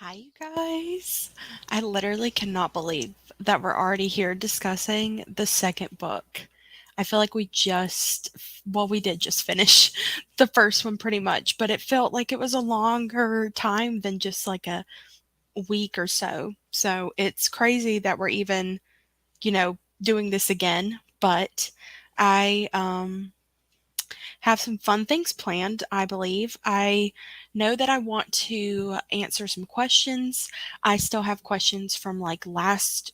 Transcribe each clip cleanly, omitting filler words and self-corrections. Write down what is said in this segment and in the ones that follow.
Hi, you guys. I literally cannot believe that we're already here discussing the second book. I feel like we did just finish the first one pretty much, but it felt like it was a longer time than just like a week or so. So it's crazy that we're even, doing this again, but I have some fun things planned, I believe. I know that I want to answer some questions. I still have questions from like last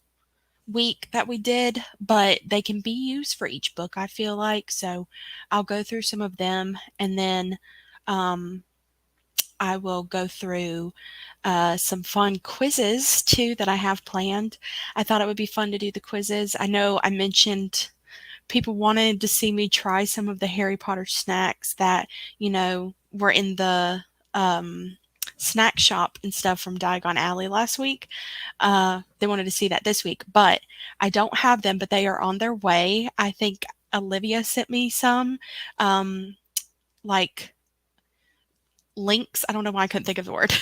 week that we did, but they can be used for each book, I feel like. So I'll go through some of them and then um, I will go through some fun quizzes too that I have planned. I thought it would be fun to do the quizzes. I know I mentioned people wanted to see me try some of the Harry Potter snacks that, were in the snack shop and stuff from Diagon Alley last week. They wanted to see that this week, but I don't have them, but they are on their way. I think Olivia sent me some, um, like links. I don't know why I couldn't think of the word.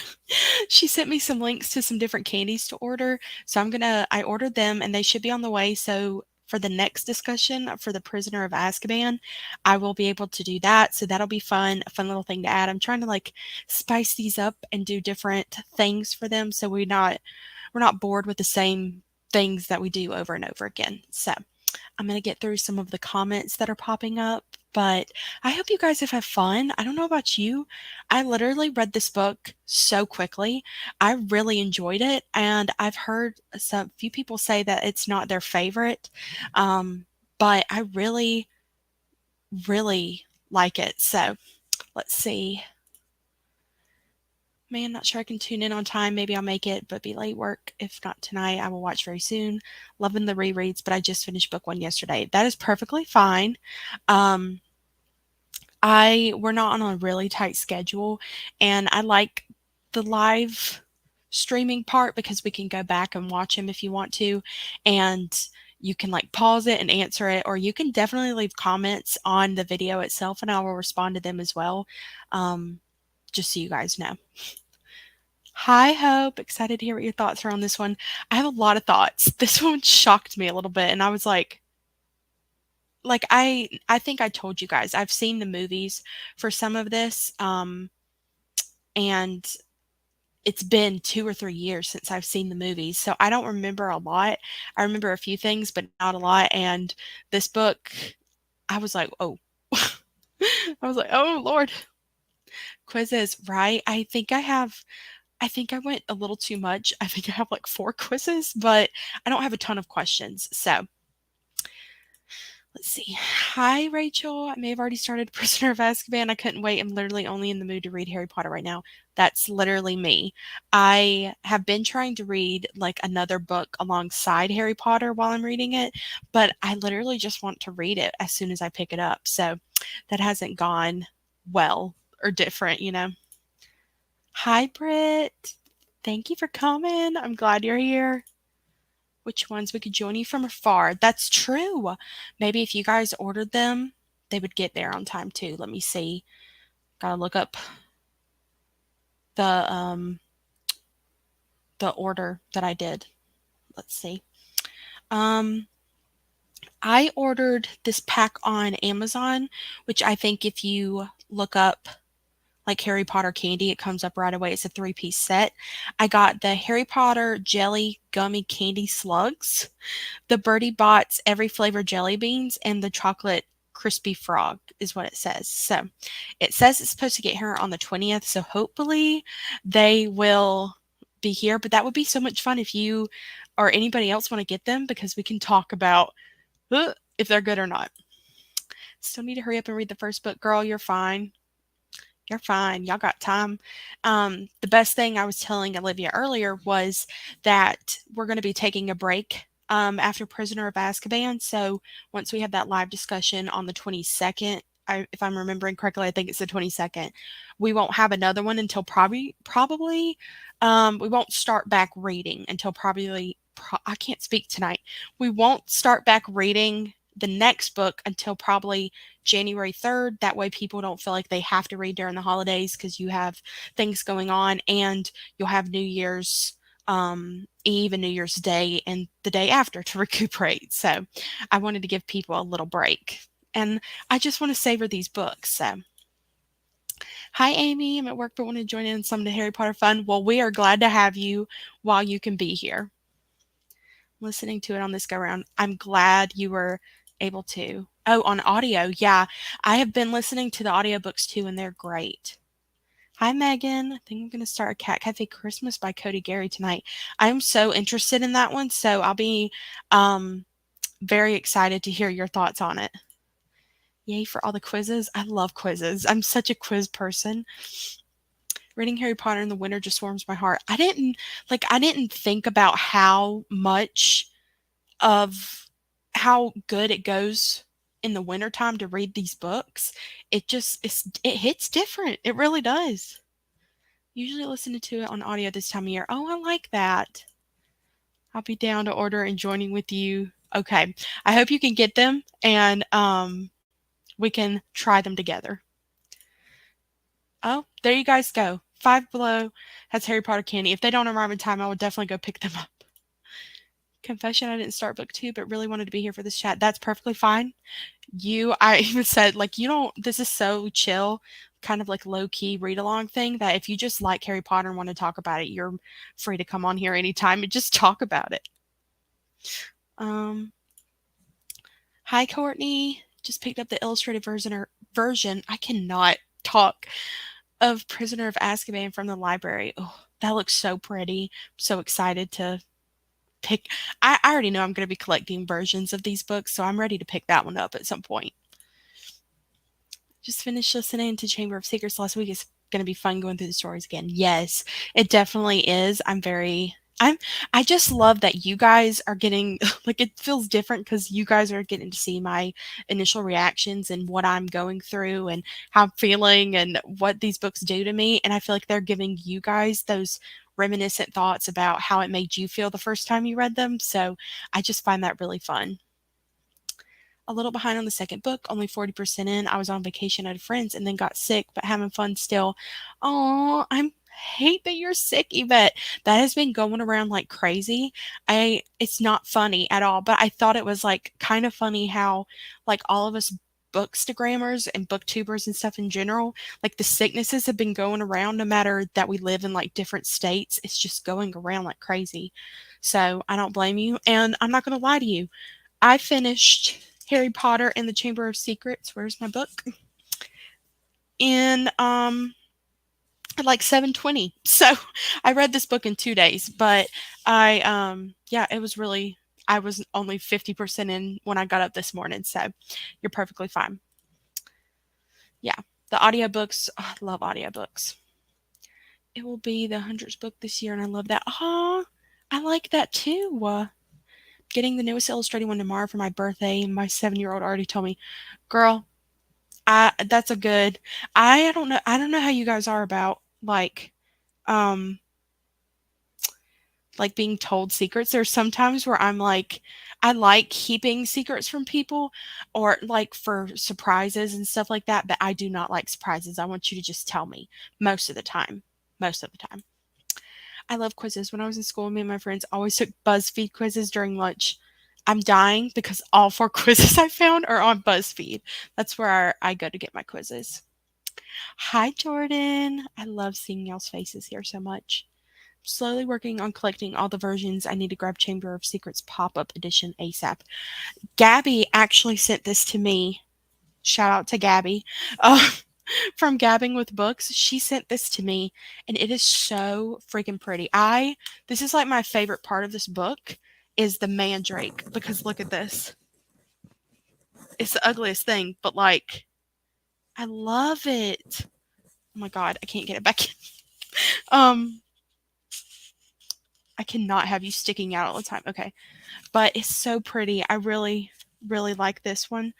She sent me some links to some different candies to order. So I ordered them and they should be on the way. So for the next discussion for the Prisoner of Azkaban, I will be able to do that. So that'll be fun, a fun little thing to add. I'm trying to like spice these up and do different things for them so we're not bored with the same things that we do over and over again. So I'm going to get through some of the comments that are popping up, but I hope you guys have had fun. I don't know about you. I literally read this book so quickly. I really enjoyed it, and I've heard some few people say that it's not their favorite, but I really, really like it. So let's see. Man, not sure I can tune in on time. Maybe I'll make it, but be late work. If not tonight, I will watch very soon. Loving the rereads, but I just finished book one yesterday. That is perfectly fine. Um, we're not on a really tight schedule, and I like the live streaming part because we can go back and watch them if you want to, and you can like pause it and answer it, or you can definitely leave comments on the video itself, and I will respond to them as well. Um, just so you guys know. Hi, Hope. Excited to hear what your thoughts are on this one. I have a lot of thoughts. This one shocked me a little bit, and I was like I think I told you guys I've seen the movies for some of this, and it's been 2 or 3 years since I've seen the movies, so I don't remember a lot. I remember a few things, but not a lot. And this book, I was like, oh, I was like, oh Lord, quizzes, right? I think I went a little too much. I think I have like 4 quizzes, but I don't have a ton of questions. So let's see. Hi, Rachel. I may have already started Prisoner of Azkaban. I couldn't wait. I'm literally only in the mood to read Harry Potter right now. That's literally me. I have been trying to read like another book alongside Harry Potter while I'm reading it, but I literally just want to read it as soon as I pick it up. So that hasn't gone well or different. Hi, Britt. Thank you for coming. I'm glad you're here. Which ones we could join you from afar? That's true. Maybe if you guys ordered them, they would get there on time too. Let me see. Gotta look up the the order that I did. Let's see. Um I ordered this pack on Amazon, which I think if you look up like Harry Potter candy, it comes up right away. It's a 3-piece set. I got the Harry Potter jelly gummy candy slugs, the Birdie Bots every flavor jelly beans, and the chocolate crispy frog is what it says. So it says it's supposed to get here on the 20th. So hopefully they will be here. But that would be so much fun if you or anybody else want to get them because we can talk about if they're good or not. Still need to hurry up and read the first book. Girl, you're fine. You're fine. Y'all got time. The best thing I was telling Olivia earlier was that we're going to be taking a break after Prisoner of Azkaban. So once we have that live discussion on the 22nd, if I'm remembering correctly, I think it's the 22nd. We won't have another one until probably we won't start back reading until probably I can't speak tonight. We won't start back reading the next book until probably January 3rd. That way people don't feel like they have to read during the holidays because you have things going on, and you'll have New Year's Eve and New Year's Day and the day after to recuperate. So I wanted to give people a little break. And I just want to savor these books. So hi, Amy. I'm at work but want to join in some of the Harry Potter fun. Well, we are glad to have you while you can be here. Listening to it on this go round. I'm glad you were able to. Oh, on audio. Yeah. I have been listening to the audiobooks too, and they're great. Hi, Megan. I think I'm going to start a Cat Cafe Christmas by Cody Gary tonight. I'm so interested in that one, so I'll be very excited to hear your thoughts on it. Yay for all the quizzes. I love quizzes. I'm such a quiz person. Reading Harry Potter in the winter just warms my heart. I didn't think about how much of how good it goes in the wintertime to read these books. It hits different. It really does. Usually listening to it on audio this time of year. Oh, I like that. I'll be down to order and joining with you. Okay. I hope you can get them, and we can try them together. Oh, there you guys go. Five Below has Harry Potter candy. If they don't arrive in time, I would definitely go pick them up. Confession, I didn't start book 2, but really wanted to be here for this chat. That's perfectly fine. I even said, like, this is so chill, kind of like low-key read-along thing, that if you just like Harry Potter and want to talk about it, you're free to come on here anytime and just talk about it. Hi, Courtney. Just picked up the illustrated version. I cannot talk of Prisoner of Azkaban from the library. Oh, that looks so pretty. I'm so excited to pick. I already know I'm going to be collecting versions of these books, so I'm ready to pick that one up at some point. Just finished listening to Chamber of Secrets last week. It's going to be fun going through the stories again. Yes, it definitely is. I just love that you guys are getting, like, it feels different because you guys are getting to see my initial reactions and what I'm going through and how I'm feeling and what these books do to me. And I feel like they're giving you guys those reminiscent thoughts about how it made you feel the first time you read them. So I just find that really fun. A little behind on the second book, only 40% in. I was on vacation at a friend's and then got sick, but having fun still. Oh, I hate that you're sick, Yvette. That has been going around like crazy. It's not funny at all, but I thought it was like kind of funny how like all of us bookstagrammers and booktubers and stuff in general, like the sicknesses have been going around no matter that we live in like different states. It's just going around like crazy. So I don't blame you. And I'm not going to lie to you. I finished Harry Potter and the Chamber of Secrets. Where's my book? In at like 7:20. So I read this book in 2 days, but it was really, I was only 50% in when I got up this morning, so you're perfectly fine. Yeah, the audiobooks, I love audiobooks. It will be the 100th book this year, and I love that. Oh, I like that too. Getting the newest illustrated one tomorrow for my birthday. My 7-year-old already told me, girl, that's a good. I don't know how you guys are about like being told secrets. There's sometimes where I'm like, I like keeping secrets from people or like for surprises and stuff like that, but I do not like surprises. I want you to just tell me most of the time. Most of the time. I love quizzes. When I was in school, me and my friends always took BuzzFeed quizzes during lunch. I'm dying because all 4 quizzes I found are on BuzzFeed. That's where I go to get my quizzes. Hi, Jordan. I love seeing y'all's faces here so much. I'm slowly working on collecting all the versions. I need to grab Chamber of Secrets pop-up edition ASAP. Gabby actually sent this to me. Shout out to Gabby. From Gabbing with Books. She sent this to me, and it is so freaking pretty. This is like my favorite part of this book is the mandrake, because look at this. It's the ugliest thing, but like, I love it. Oh my God, I can't get it back in. I cannot have you sticking out all the time. Okay. But it's so pretty. I really, really like this one.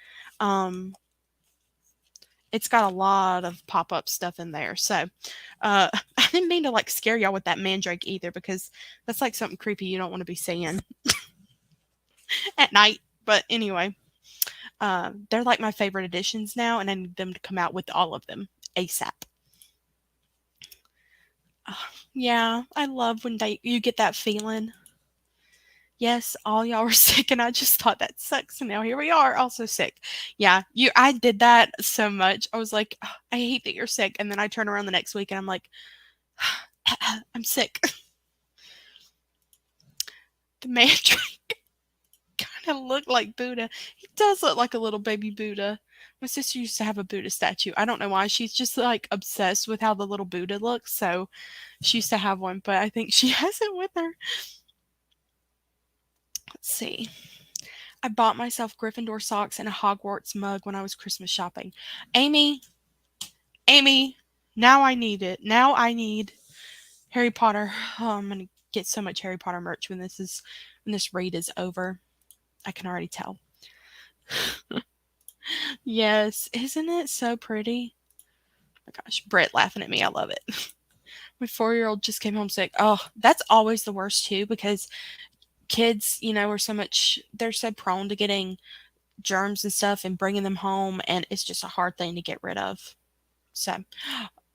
It's got a lot of pop-up stuff in there. So I didn't mean to like scare y'all with that mandrake either, because that's like something creepy you don't want to be seeing at night. But anyway, They're like my favorite editions now, and I need them to come out with all of them ASAP. Yeah, I love when you get that feeling. Yes, all y'all were sick, and I just thought that sucks. And now here we are, also sick. Yeah, I did that so much. I was like, "Ugh, I hate that you're sick," and then I turn around the next week, and I'm like, I'm sick. The man kind of looked like Buddha. He does look like a little baby Buddha. My sister used to have a Buddha statue. I don't know why. She's just like obsessed with how the little Buddha looks. So she used to have one, but I think she has it with her. Let's see. I bought myself Gryffindor socks and a Hogwarts mug when I was Christmas shopping. Amy, Amy, now I need it. Now I need Harry Potter. Oh, I'm gonna get so much Harry Potter merch when this read is over. I can already tell. Yes, isn't it so pretty? Oh my gosh, Britt laughing at me. I love it. My 4-year-old just came home sick. Oh, that's always the worst too because kids, are they're so prone to getting germs and stuff and bringing them home, and it's just a hard thing to get rid of. So,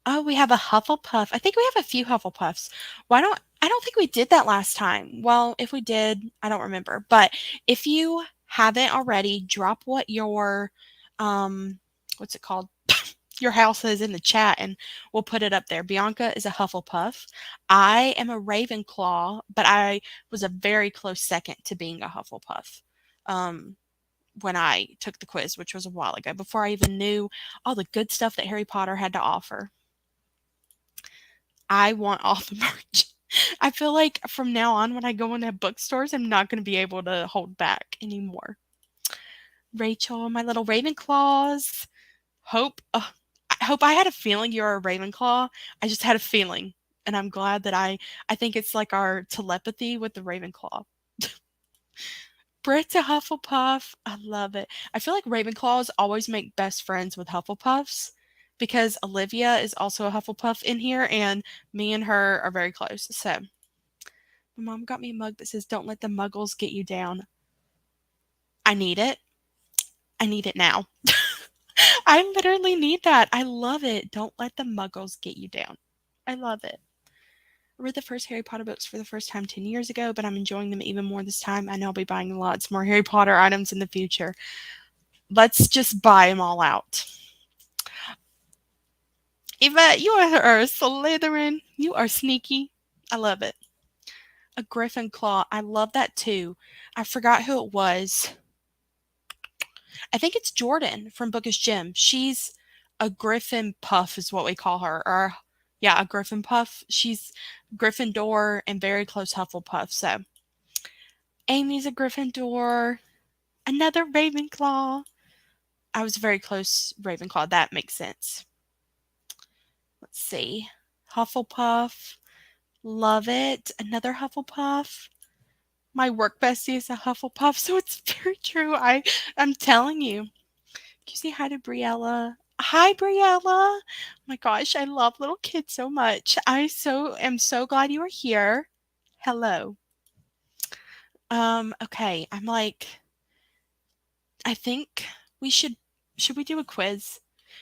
oh, we have a Hufflepuff. I think we have a few Hufflepuffs. I don't think we did that last time. Well, if we did, I don't remember. But if you haven't already, drop what your what's it called? Your house is in the chat and we'll put it up there. Bianca is a Hufflepuff. I am a Ravenclaw, but I was a very close second to being a Hufflepuff. Um, when I took the quiz, which was a while ago, before I even knew all the good stuff that Harry Potter had to offer. I want all the merch. I feel like from now on, when I go into bookstores, I'm not going to be able to hold back anymore. Rachel, my little Ravenclaws. Hope. I hope I had a feeling you're a Ravenclaw. I just had a feeling, and I'm glad that I think it's like our telepathy with the Ravenclaw. Brit's a Hufflepuff. I love it. I feel like Ravenclaws always make best friends with Hufflepuffs because Olivia is also a Hufflepuff in here, and me and her are very close. So, my mom got me a mug that says, "Don't let the muggles get you down." I need it. I need it now. I literally need that. I love it. Don't let the muggles get you down. I love it. I read the first Harry Potter books for the first time 10 years ago, but I'm enjoying them even more this time. I know I'll be buying lots more Harry Potter items in the future. Let's just buy them all out. Yvette, you are a Slytherin. You are sneaky. I love it. A Griffin Claw. I love that too. I forgot who it was. I think it's Jordan from Bookish Gym. She's a Griffin Puff is what we call her. Or yeah, a Griffin Puff. She's Gryffindor and very close Hufflepuff. So Amy's a Gryffindor. Another Ravenclaw. I was very close Ravenclaw. That makes sense. Let's see. Hufflepuff. Love it. Another Hufflepuff. My work bestie is a Hufflepuff, so it's very true. I'm telling you. Can you say hi to Briella? Hi, Briella. Oh my gosh, I love little kids so much. I am so glad you are here. Hello. Okay. I'm like, I think we should we do a quiz?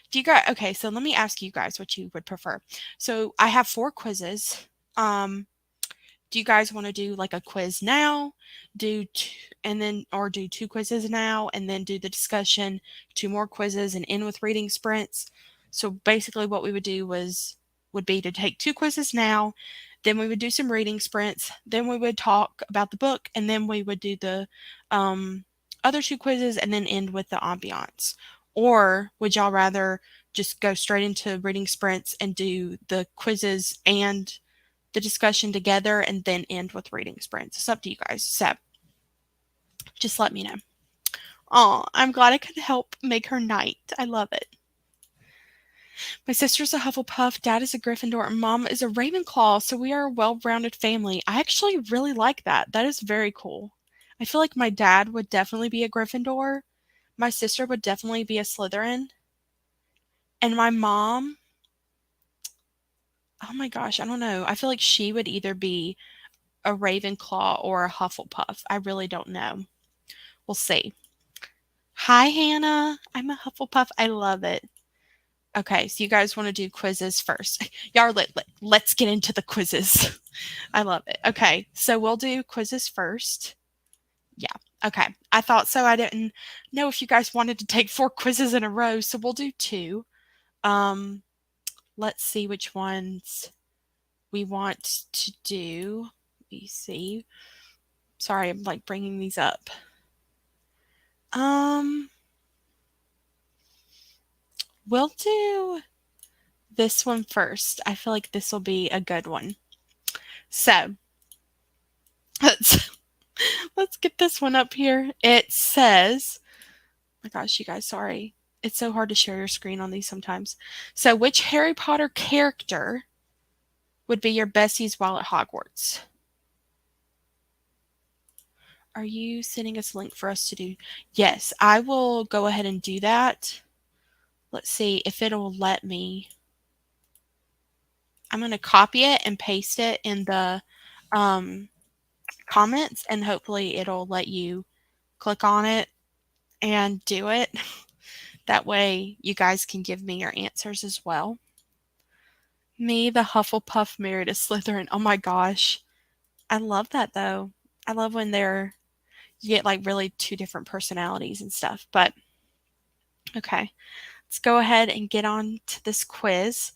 Do you guys okay, so let me ask you guys what you would prefer. So I have 4 quizzes. Do you guys want to do like a quiz now? Or do 2 quizzes now and then do the discussion, 2 more quizzes and end with reading sprints? So basically what we would do would be to take 2 quizzes now, then we would do some reading sprints, then we would talk about the book, and then we would do the other 2 quizzes and then end with the ambiance. Or would y'all rather just go straight into reading sprints and do the quizzes and the discussion together and then end with reading sprints? It's up to you guys. So just let me know. Oh, I'm glad I could help make her night. I love it. My sister's a Hufflepuff, dad is a Gryffindor, and mom is a Ravenclaw, so we are a well-rounded family. I actually really like that. That is very cool. I feel like my dad would definitely be a Gryffindor. My sister would definitely be a Slytherin. And my mom, oh my gosh, I don't know. I feel like she would either be a Ravenclaw or a Hufflepuff. I really don't know. We'll see. Hi, Hannah. I'm a Hufflepuff. I love it. Okay, so you guys want to do quizzes first. Y'all, let's get into the quizzes. I love it. Okay, so we'll do quizzes first. Yeah, okay. I thought so. I didn't know if you guys wanted to take 4 quizzes in a row, so we'll do 2. Um, let's see which ones we want to do. Let me see. Sorry, I'm like bringing these up. Um, we'll do this one first. I feel like this will be a good one. So, let's let's get this one up here. It says, oh my gosh, you guys, sorry. It's so hard to share your screen on these sometimes. So, which Harry Potter character would be your besties while at Hogwarts? Are you sending us a link for us to do? Yes, I will go ahead and do that. Let's see if it'll let me. I'm going to copy it and paste it in the um, comments, and hopefully it'll let you click on it and do it. That way you guys can give me your answers as well. Me, the Hufflepuff, married a Slytherin. Oh my gosh. I love that though. I love when you get like really 2 different personalities and stuff. But okay, let's go ahead and get on to this quiz.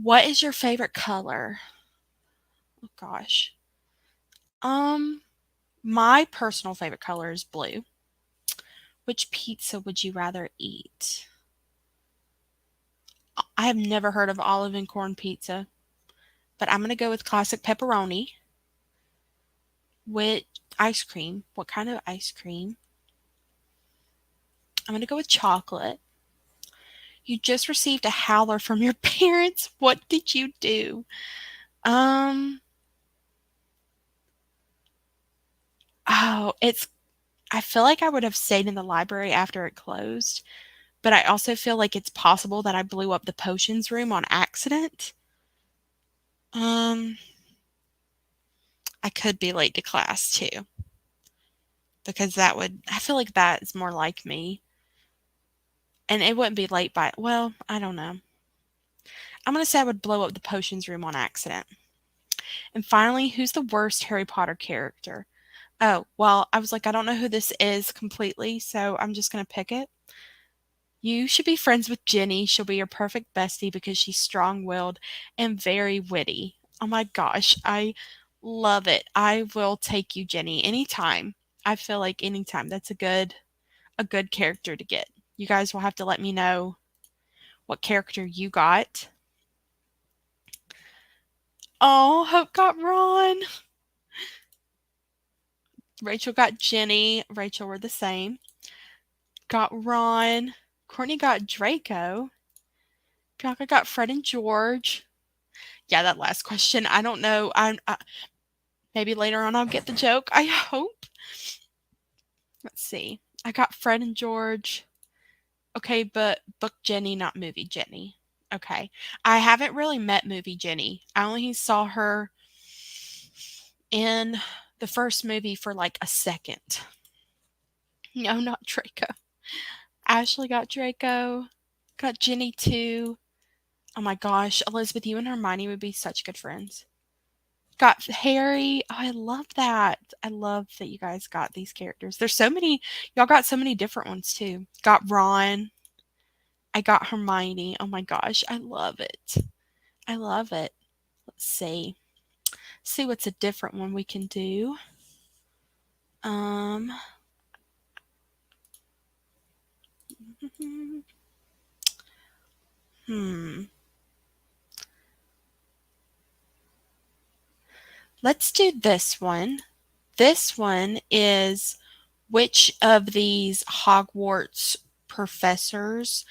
What is your favorite color? Oh gosh. Um, my personal favorite color is blue. Which pizza would you rather eat? I have never heard of olive and corn pizza, but I'm going to go with classic pepperoni. With ice cream. What kind of ice cream? I'm going to go with chocolate. You just received a howler from your parents. What did you do? Um, it's I feel like I would have stayed in the library after it closed, but I also feel like it's possible that I blew up the potions room on accident. Um, I could be late to class too, because I feel like that is more like me. And it wouldn't be late well, I don't know. I'm going to say I would blow up the potions room on accident. And finally, who's the worst Harry Potter character? Oh, well, I was like, I don't know who this is completely, so I'm just going to pick it. You should be friends with Jenny. She'll be your perfect bestie because she's strong willed and very witty. Oh my gosh, I love it. I will take you, Jenny, anytime. I feel like anytime. That's a good character to get. You guys will have to let me know what character you got. Oh, Hope got Ron. Rachel got Jenny. Rachel, were the same. Got Ron. Courtney got Draco. Bianca got Fred and George. Yeah, that last question. I don't know. Maybe later on I'll get the joke. I hope. Let's see. I got Fred and George. Okay, but book Jenny, not movie Jenny. Okay. I haven't really met movie Jenny. I only saw her in the first movie for like a second. No, not Draco. Ashley got Draco. Got Jenny too. Oh my gosh, Elizabeth, you and Hermione would be such good friends. Got Harry. Oh, I love that. I love that you guys got these characters. There's so many. Y'all got so many different ones too. Got Ron. I got Hermione. Oh my gosh, I love it. I love it. Let's see. See what's a different one we can do. Um. Hmm. Let's do this one. This one is which of these Hogwarts professors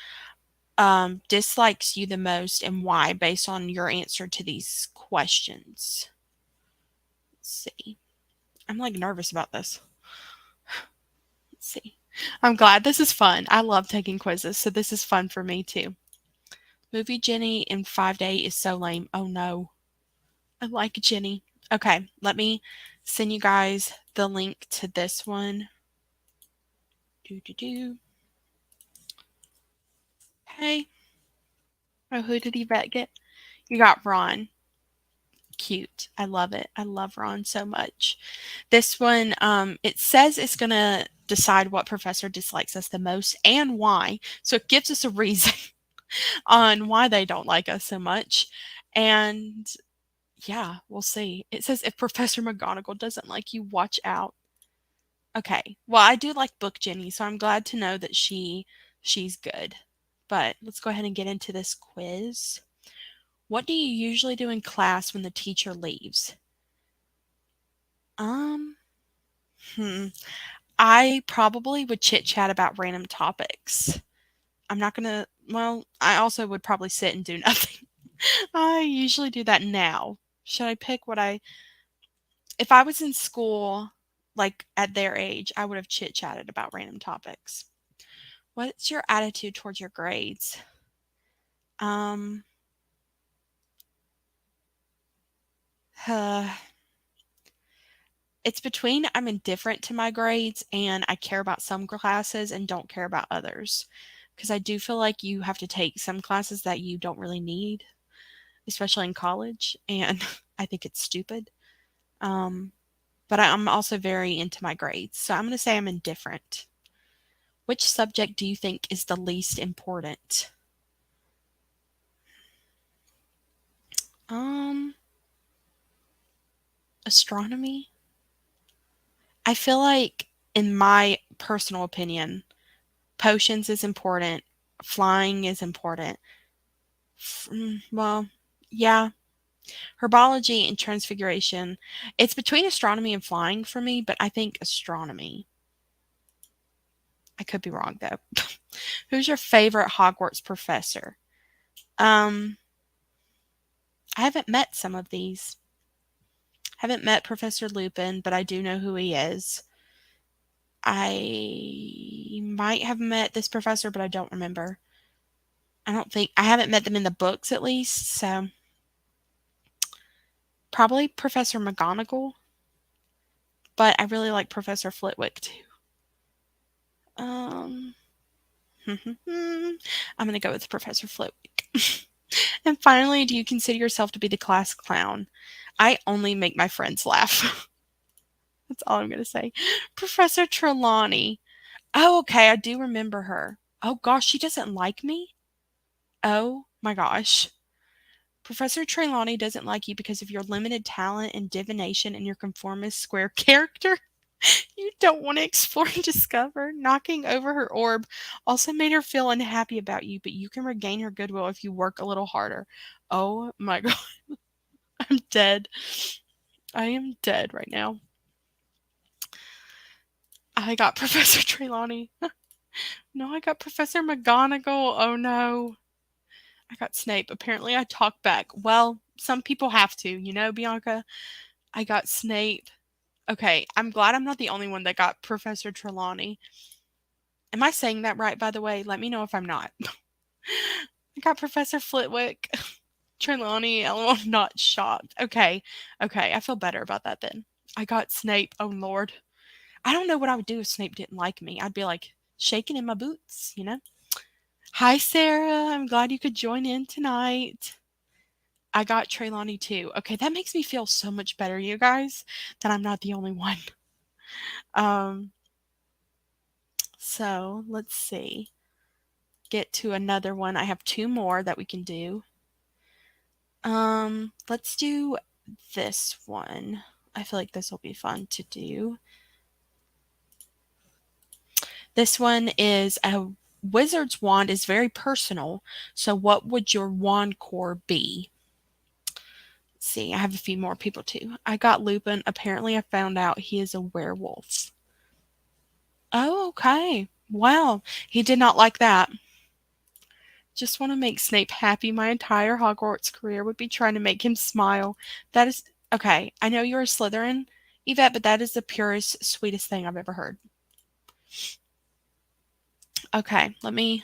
dislikes you the most and why, based on your answer to these questions. Let's see. I'm like nervous about this. Let's see. I'm glad this is fun. I love taking quizzes, so this is fun for me too. Movie Jenny in 5-Day is so lame. Oh no. I like Jenny. Okay, let me send you guys the link to this one. Do, do, do. Hey. Oh, who did Yvette get? You got Ron. Cute. I love it. I love Ron so much. This one, it says it's going to decide what professor dislikes us the most and why. So it gives us a reason on why they don't like us so much. And yeah, we'll see. It says if Professor McGonagall doesn't like you, watch out. Okay. Well, I do like Book Jenny, so I'm glad to know that she's good. But let's go ahead and get into this quiz. What do you usually do in class when the teacher leaves? Um, hmm. I probably would chit chat about random topics. I'm not gonna, well, I also would probably sit and do nothing. I usually do that now. Should I pick if I was in school, like at their age, I would have chit chatted about random topics. What's your attitude towards your grades? Um, uh, it's between I'm indifferent to my grades and I care about some classes and don't care about others. Because I do feel like you have to take some classes that you don't really need, especially in college, and I think it's stupid. Um, but I'm also very into my grades, so I'm going to say I'm indifferent. Which subject do you think is the least important? Um, Astronomy? I feel like, in my personal opinion, potions is important, flying is important. Well, yeah, herbology and transfiguration. It's between astronomy and flying for me, but I think astronomy. I could be wrong though. Who's your favorite Hogwarts professor? Um, I haven't met some of these. Haven't met Professor Lupin, but I do know who he is. I might have met this professor, but I don't remember. I haven't met them in the books at least, so probably Professor McGonagall, but I really like Professor Flitwick too. Um, I'm going to go with Professor Flitwick. And finally, do you consider yourself to be the class clown? I only make my friends laugh. That's all I'm going to say. Professor Trelawney. Oh, okay. I do remember her. Oh, gosh. She doesn't like me? Oh, my gosh. Professor Trelawney doesn't like you because of your limited talent and divination and your conformist square character. You don't want to explore and discover. Knocking over her orb also made her feel unhappy about you, but you can regain her goodwill if you work a little harder. Oh my god. I'm dead. I am dead right now. I got Professor Trelawney. No, I got Professor McGonagall. Oh no. I got Snape. Apparently I talk back. Well, some people have to, Bianca. I got Snape. Okay, I'm glad I'm not the only one that got Professor Trelawney. Am I saying that right, by the way? Let me know if I'm not. I got Professor Flitwick. Trelawney, LOL, not shocked. Okay, okay, I feel better about that then. I got Snape. Oh, Lord. I don't know what I would do if Snape didn't like me. I'd be like shaking in my boots. Hi, Sarah. I'm glad you could join in tonight. I got Trelawney too. Okay, that makes me feel so much better, you guys, that I'm not the only one. Um, so let's see. Get to another one. I have two more that we can do. Let's do this one. I feel like this will be fun to do. This one is a wizard's wand is very personal. So what would your wand core be? Let's see, I have a few more people too. I got Lupin. Apparently I found out he is a werewolf. Oh, okay. Well, he did not like that. Just want to make Snape happy. My entire Hogwarts career would be trying to make him smile. That is okay. I know you're a Slytherin, Yvette, but that is the purest, sweetest thing I've ever heard. Okay, I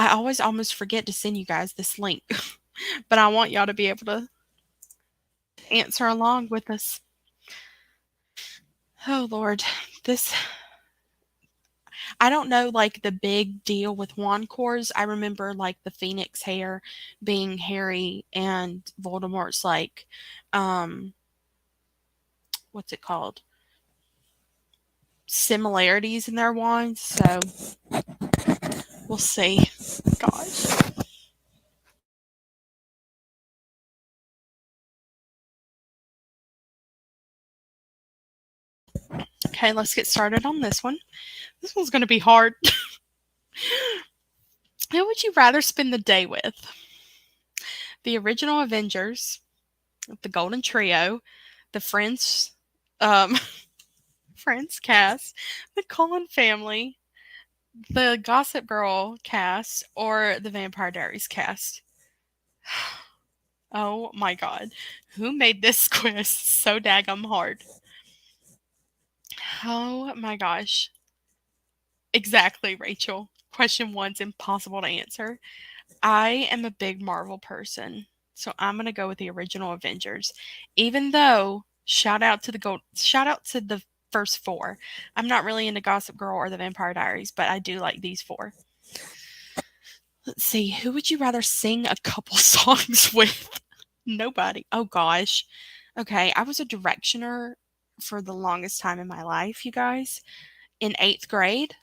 always almost forget to send you guys this link, but I want y'all to be able to answer along with us. Oh, Lord. I don't know, like, the big deal with wand cores. I remember, like, the phoenix hair being Harry and Voldemort's, like, um, what's it called? Similarities in their wands. So we'll see. Gosh. Okay, let's get started on this one. This one's going to be hard. Who would you rather spend the day with? The original Avengers, the Golden Trio, the Friends, um, Friends cast, the Cullen family, the Gossip Girl cast, or the Vampire Diaries cast? Oh my god. Who made this quiz so daggum hard? Oh my gosh. Exactly, Rachel. Question one's impossible to answer. I am a big Marvel person, so I'm gonna go with the original Avengers. Even though shout out to the first four. I'm not really into Gossip Girl or the Vampire Diaries, but I do like these four. Let's see, who would you rather sing a couple songs with? Nobody. Oh gosh. Okay, I was a directioner for the longest time in my life, you guys. In 8th grade,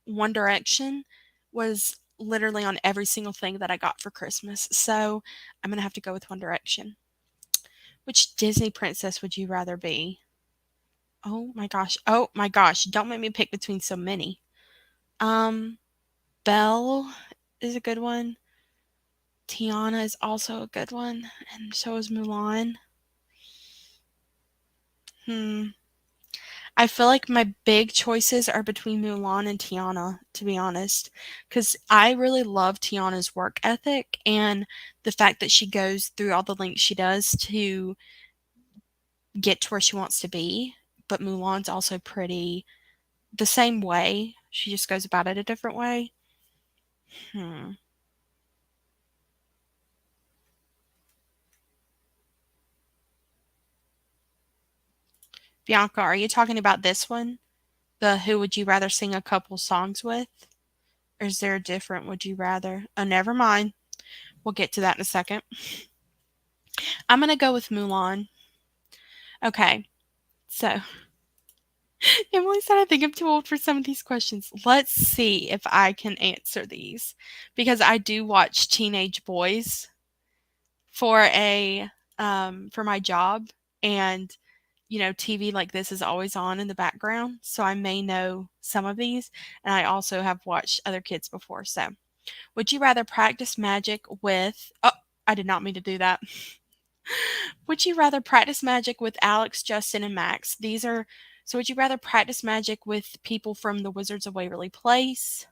One Direction was literally on every single thing that I got for Christmas. So I'm going to have to go with One Direction. Which Disney princess would you rather be? Oh my gosh. Oh my gosh. Don't make me pick between so many. Um, Belle is a good one. Tiana is also a good one. And so is Mulan. Hmm. I feel like my big choices are between Mulan and Tiana, to be honest, because I really love Tiana's work ethic and the fact that she goes through all the lengths she does to get to where she wants to be. But Mulan's also pretty the same way. She just goes about it a different way. Hmm. Bianca, are you talking about this one? The who would you rather sing a couple songs with? Or is there a different would you rather? Oh, never mind. We'll get to that in a second. I'm going to go with Mulan. Okay, so Emily said I think I'm too old for some of these questions. Let's see if I can answer these because I do watch teenage boys for a for my job, and TV like this is always on in the background, so I may know some of these, and I also have watched other kids before. So, would you rather practice magic with? Oh, I did not mean to do that. Would you rather practice magic with Alex, Justin, and Max? These are so. Would you rather practice magic with people from the Wizards of Waverly Place?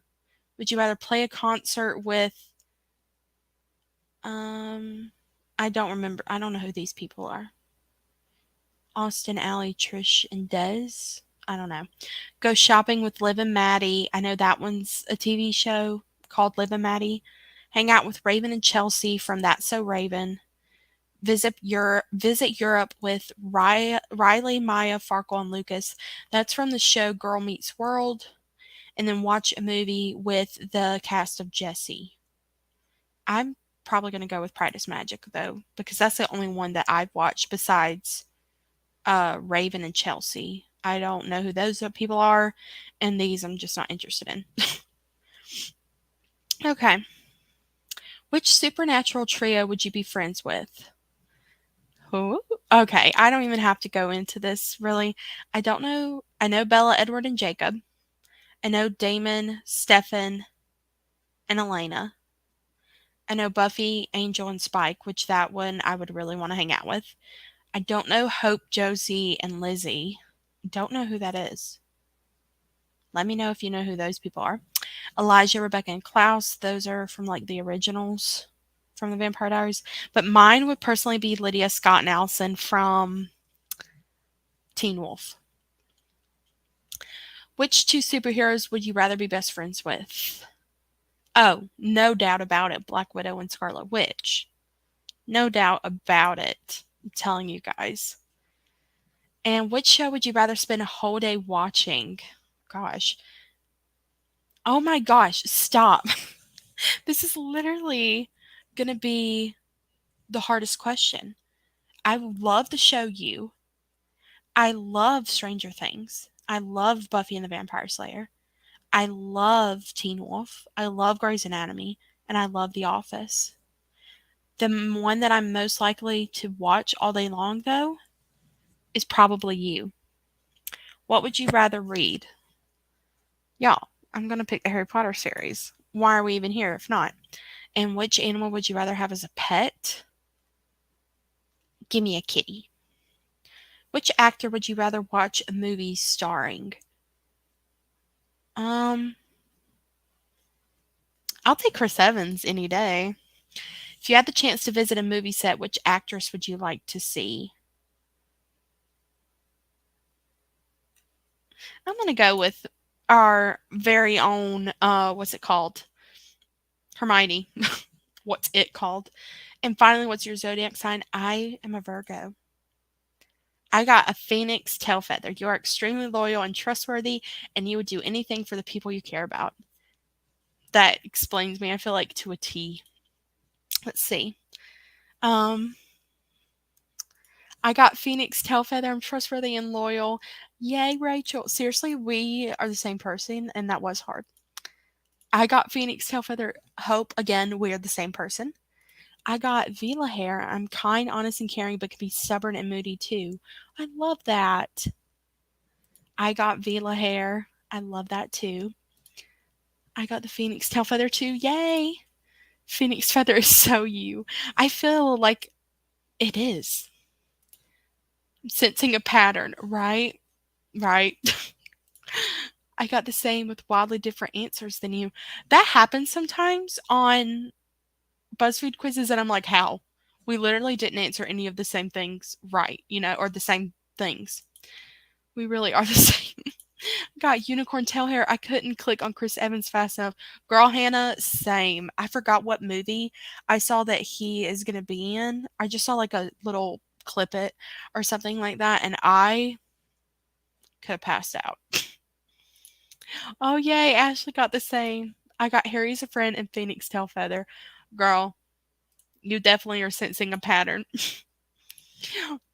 Would you rather play a concert with? Um, I don't remember. I don't know who these people are. Austin, Allie, Trish, and Des. I don't know. Go shopping with Liv and Maddie. I know that one's a TV show called Liv and Maddie. Hang out with Raven and Chelsea from That's So Raven. Visit Europe with Riley, Maya, Farkle, and Lucas. That's from the show Girl Meets World. And then watch a movie with the cast of Jessie. I'm probably going to go with Practice Magic, though, because that's the only one that I've watched besides Raven and Chelsea. I don't know who those people are, and these I'm just not interested in. Okay. Which supernatural trio would you be friends with? Who? Okay, I don't even have to go into this really. I don't know. I know Bella, Edward, and Jacob. I know Damon, Stefan, and Elena. I know Buffy, Angel, and Spike, which that one I would really want to hang out with. I don't know Hope, Josie, and Lizzie. Don't know who that is. Let me know if you know who those people are. Elijah, Rebecca, and Klaus. Those are from like the originals from the Vampire Diaries. But mine would personally be Lydia, Scott, and Allison from Teen Wolf. Which two superheroes would you rather be best friends with? Oh, no doubt about it. Black Widow and Scarlet Witch. No doubt about it. I'm telling you guys. And which show would you rather spend a whole day watching? Gosh. Oh my gosh, stop. This is literally going to be the hardest question. I love the show You. I love Stranger Things. I love Buffy and the Vampire Slayer. I love Teen Wolf. I love Grey's Anatomy. And I love The Office. The one that I'm most likely to watch all day long, though, is probably You. What would you rather read? Y'all, I'm going to pick the Harry Potter series. Why are we even here if not? And which animal would you rather have as a pet? Give me a kitty. Which actor would you rather watch a movie starring? Um, I'll take Chris Evans any day. If you had the chance to visit a movie set, which actress would you like to see? I'm going to go with our very own, what's it called? Hermione. What's it called? And finally, what's your zodiac sign? I am a Virgo. I got a phoenix tail feather. You are extremely loyal and trustworthy, and you would do anything for the people you care about. That explains me, I feel like, to a T. Let's see. Um, I got Phoenix tail feather. I'm trustworthy and loyal. Yay, Rachel. Seriously, we are the same person, and that was hard. I got Phoenix tail feather. Hope, again, we're the same person. I got Vila hair. I'm kind, honest, and caring, but can be stubborn and moody too. I love that. I got Vila hair. I love that too. I got the Phoenix tail feather too. Yay! Phoenix feather is so you. I feel like it is. I'm sensing a pattern, right? Right. I got the same with wildly different answers than you. That happens sometimes on BuzzFeed quizzes, and I'm like, how? We literally didn't answer any of the same things right, or the same things. We really are the same. Got unicorn tail hair. I couldn't click on Chris Evans fast enough. Girl, Hannah, same. I forgot what movie I saw that he is going to be in. I just saw like a little clip it or something like that, and I could have passed out. Oh, yay. Ashley got the same. I got Harry's a friend and Phoenix tail feather. Girl, you definitely are sensing a pattern.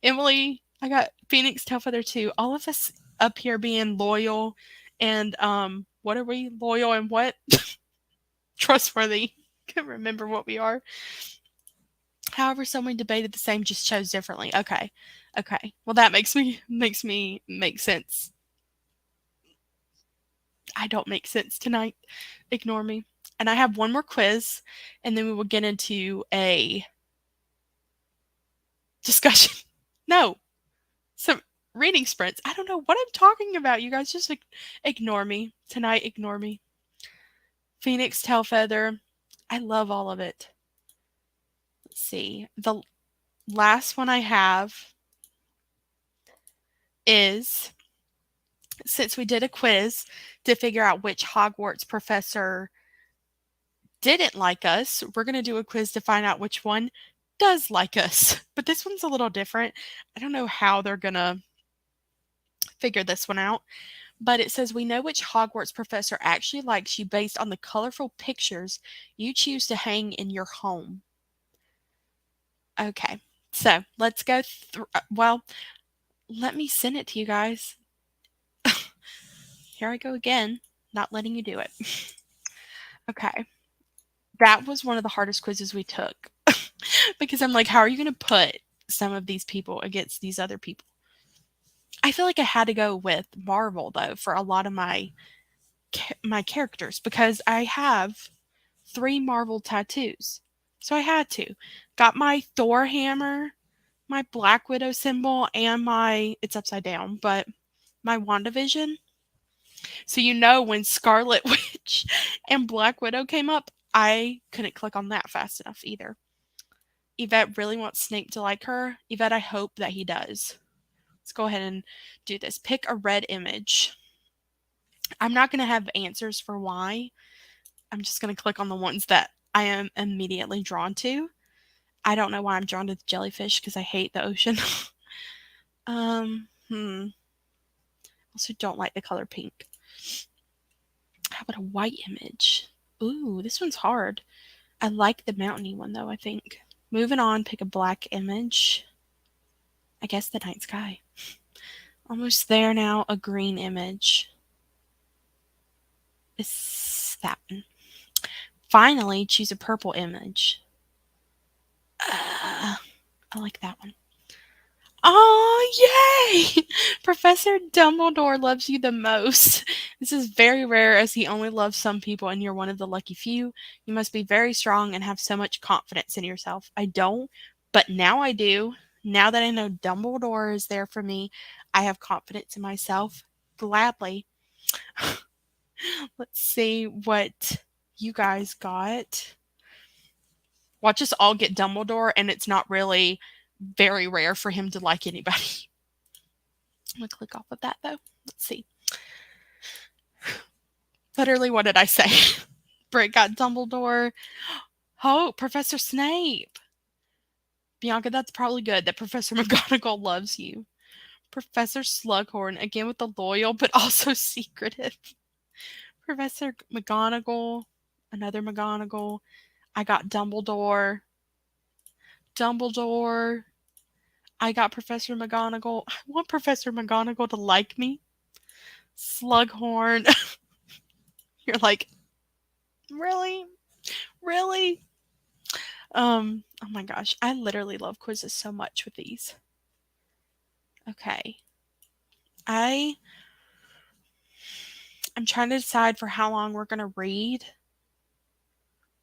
Emily, I got Phoenix tail feather too. All of us up here being loyal and what are we? Loyal and what? Trustworthy. Can't remember what we are. However, someone debated the same, just chose differently. Okay. Okay. Well, that makes me make sense. I don't make sense tonight. Ignore me. And I have one more quiz, and then we will get into a discussion. No, some reading sprints. I don't know what I'm talking about. You guys just ignore me tonight. Ignore me. Phoenix tail feather. I love all of it. Let's see. The last one I have is, since we did a quiz to figure out which Hogwarts professor didn't like us, we're going to do a quiz to find out which one does like us. But this one's a little different. I don't know how they're going to figure this one out. But it says, we know which Hogwarts professor actually likes you based on the colorful pictures you choose to hang in your home. Okay, so let's go through. Well, let me send it to you guys. Here I go again, not letting you do it. Okay, that was one of the hardest quizzes we took. Because I'm like, how are you going to put some of these people against these other people? I feel like I had to go with Marvel, though, for a lot of my characters, because I have 3 Marvel tattoos. So I had to. Got my Thor hammer, my Black Widow symbol, and it's upside down, but my WandaVision. So when Scarlet Witch and Black Widow came up, I couldn't click on that fast enough either. Yvette really wants Snape to like her. Yvette, I hope that he does. Let's go ahead and do this. Pick a red image. I'm not going to have answers for why. I'm just going to click on the ones that I am immediately drawn to. I don't know why I'm drawn to the jellyfish, because I hate the ocean. Also don't like the color pink. How about a white image? Ooh, this one's hard. I like the mountainy one though, I think. Moving on, pick a black image. I guess the night sky. Almost there now, a green image. It's that one. Finally, choose a purple image. I like that one. Oh, yay! Professor Dumbledore loves you the most. This is very rare as he only loves some people and you're one of the lucky few. You must be very strong and have so much confidence in yourself. I don't, but now I do. Now that I know Dumbledore is there for me, I have confidence in myself. Gladly. Let's see what you guys got. Watch us all get Dumbledore, and it's not really very rare for him to like anybody. I'm going to click off of that, though. Let's see. Literally, what did I say? Britt got Dumbledore. Oh, Professor Snape. Bianca, that's probably good that Professor McGonagall loves you. Professor Slughorn, again with the loyal but also secretive. Professor McGonagall, another McGonagall. I got Dumbledore. Dumbledore. I got Professor McGonagall. I want Professor McGonagall to like me. Slughorn. You're like, really? Really? Oh my gosh. I literally love quizzes so much with these. Okay. I'm trying to decide for how long we're going to read.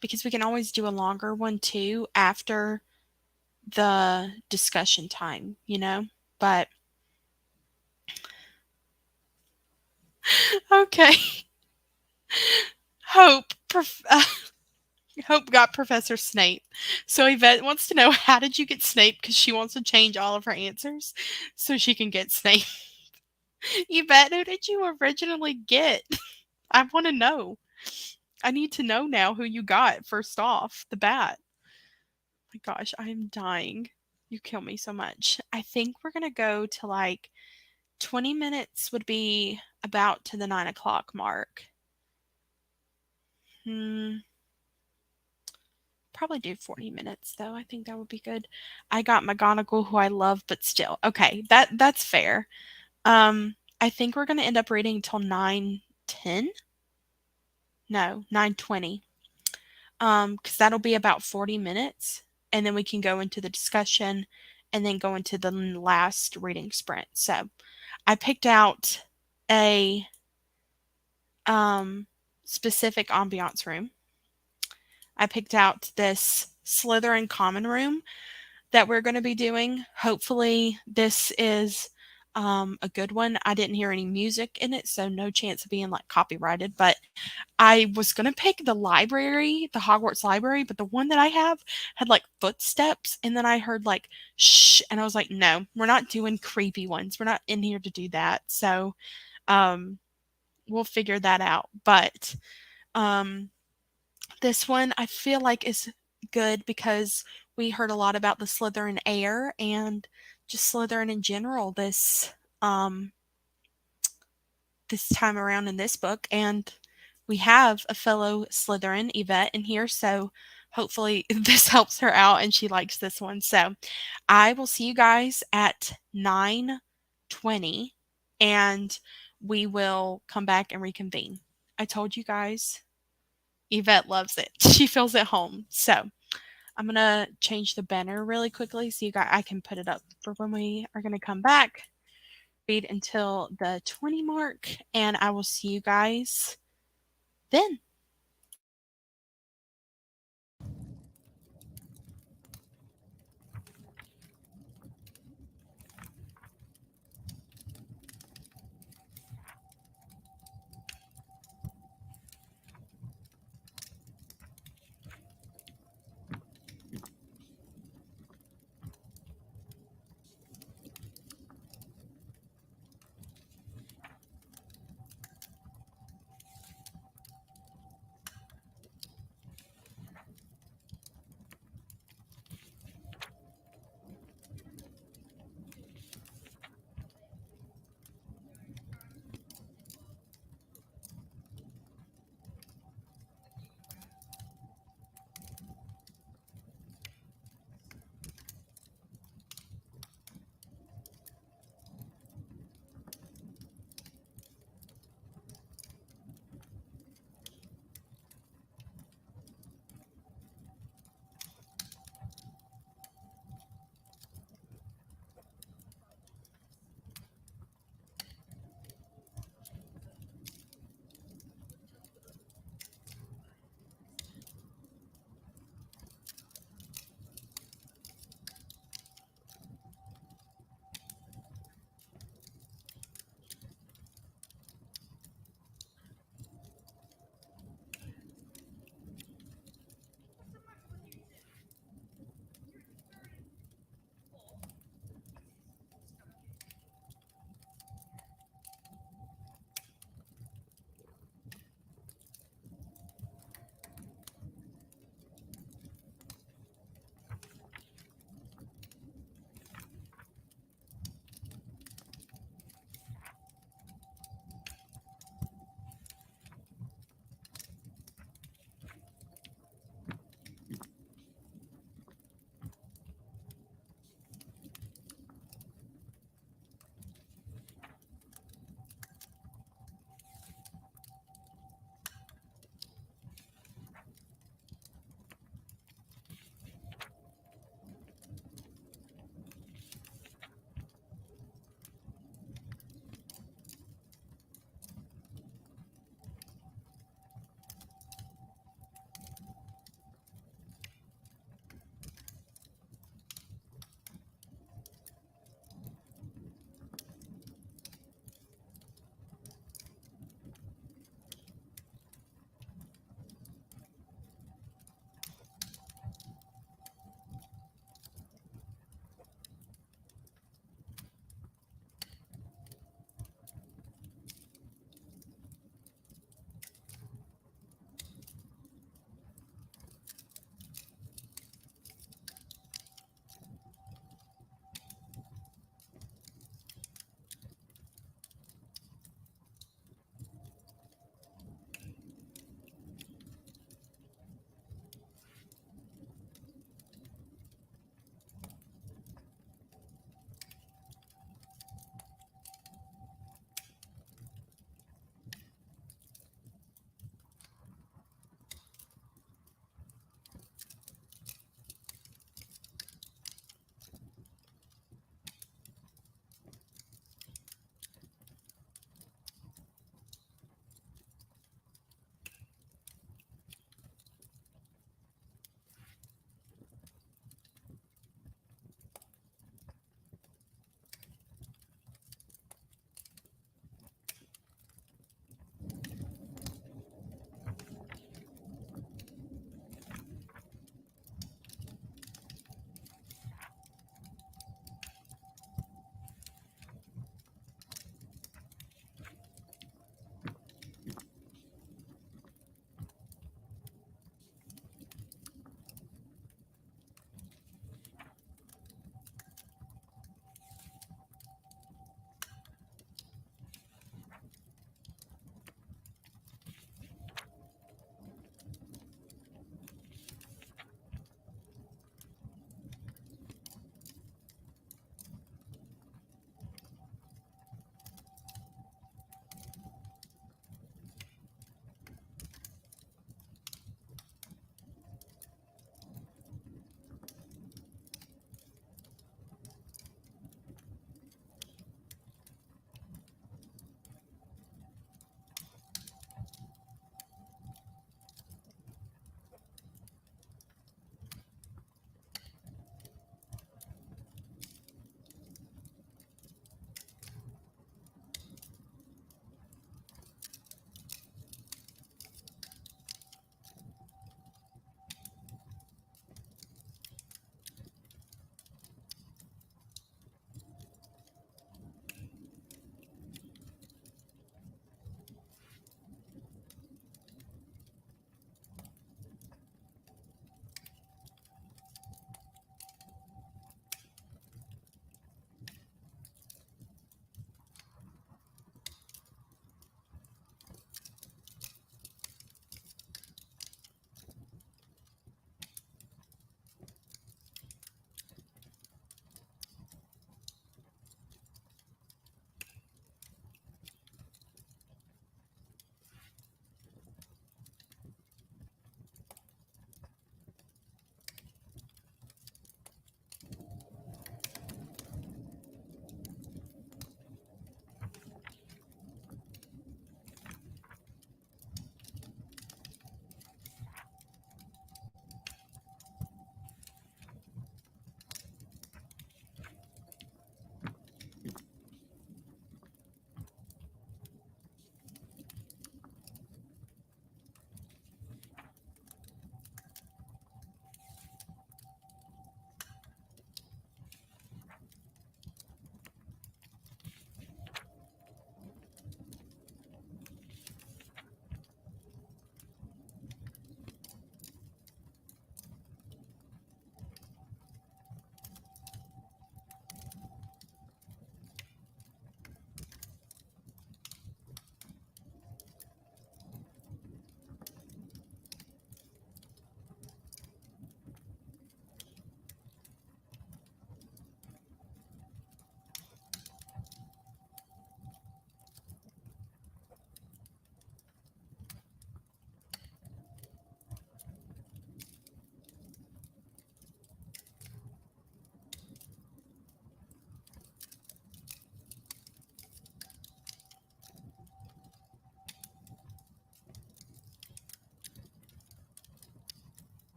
Because we can always do a longer one too after the discussion time, you know? But okay. Hope Hope got Professor Snape. So Yvette wants to know, how did you get Snape? Because she wants to change all of her answers so she can get Snape. Yvette, who did you originally get? I want to know. I need to know now who you got first off the bat. Oh my gosh, I am dying. You kill me so much. I think we're going to go to like 20 minutes would be about to the 9 o'clock mark. Probably do 40 minutes though. I think that would be good. I got McGonagall, who I love, but still. Okay, that's fair. I think we're gonna end up reading till 9:10. No, 9:20. Because that'll be about 40 minutes, and then we can go into the discussion, and then go into the last reading sprint. So, I picked out a specific ambiance room. I picked out this Slytherin common room that we're going to be doing. Hopefully this is a good one. I didn't hear any music in it, so no chance of being like copyrighted, but I was going to pick the library, the Hogwarts library, but the one that I have had like footsteps, and then I heard like shh, and I was like, no, we're not doing creepy ones. We're not in here to do that. So we'll figure that out. But this one I feel like is good because we heard a lot about the Slytherin air and just Slytherin in general this time around in this book, and we have a fellow Slytherin, Yvette, in here, so hopefully this helps her out and she likes this one. So I will see you guys at 9:20 and we will come back and reconvene. I told you guys, Yvette loves it. She feels at home. So I'm going to change the banner really quickly so you guys, I can put it up for when we are going to come back. Read until the 20 mark, and I will see you guys then.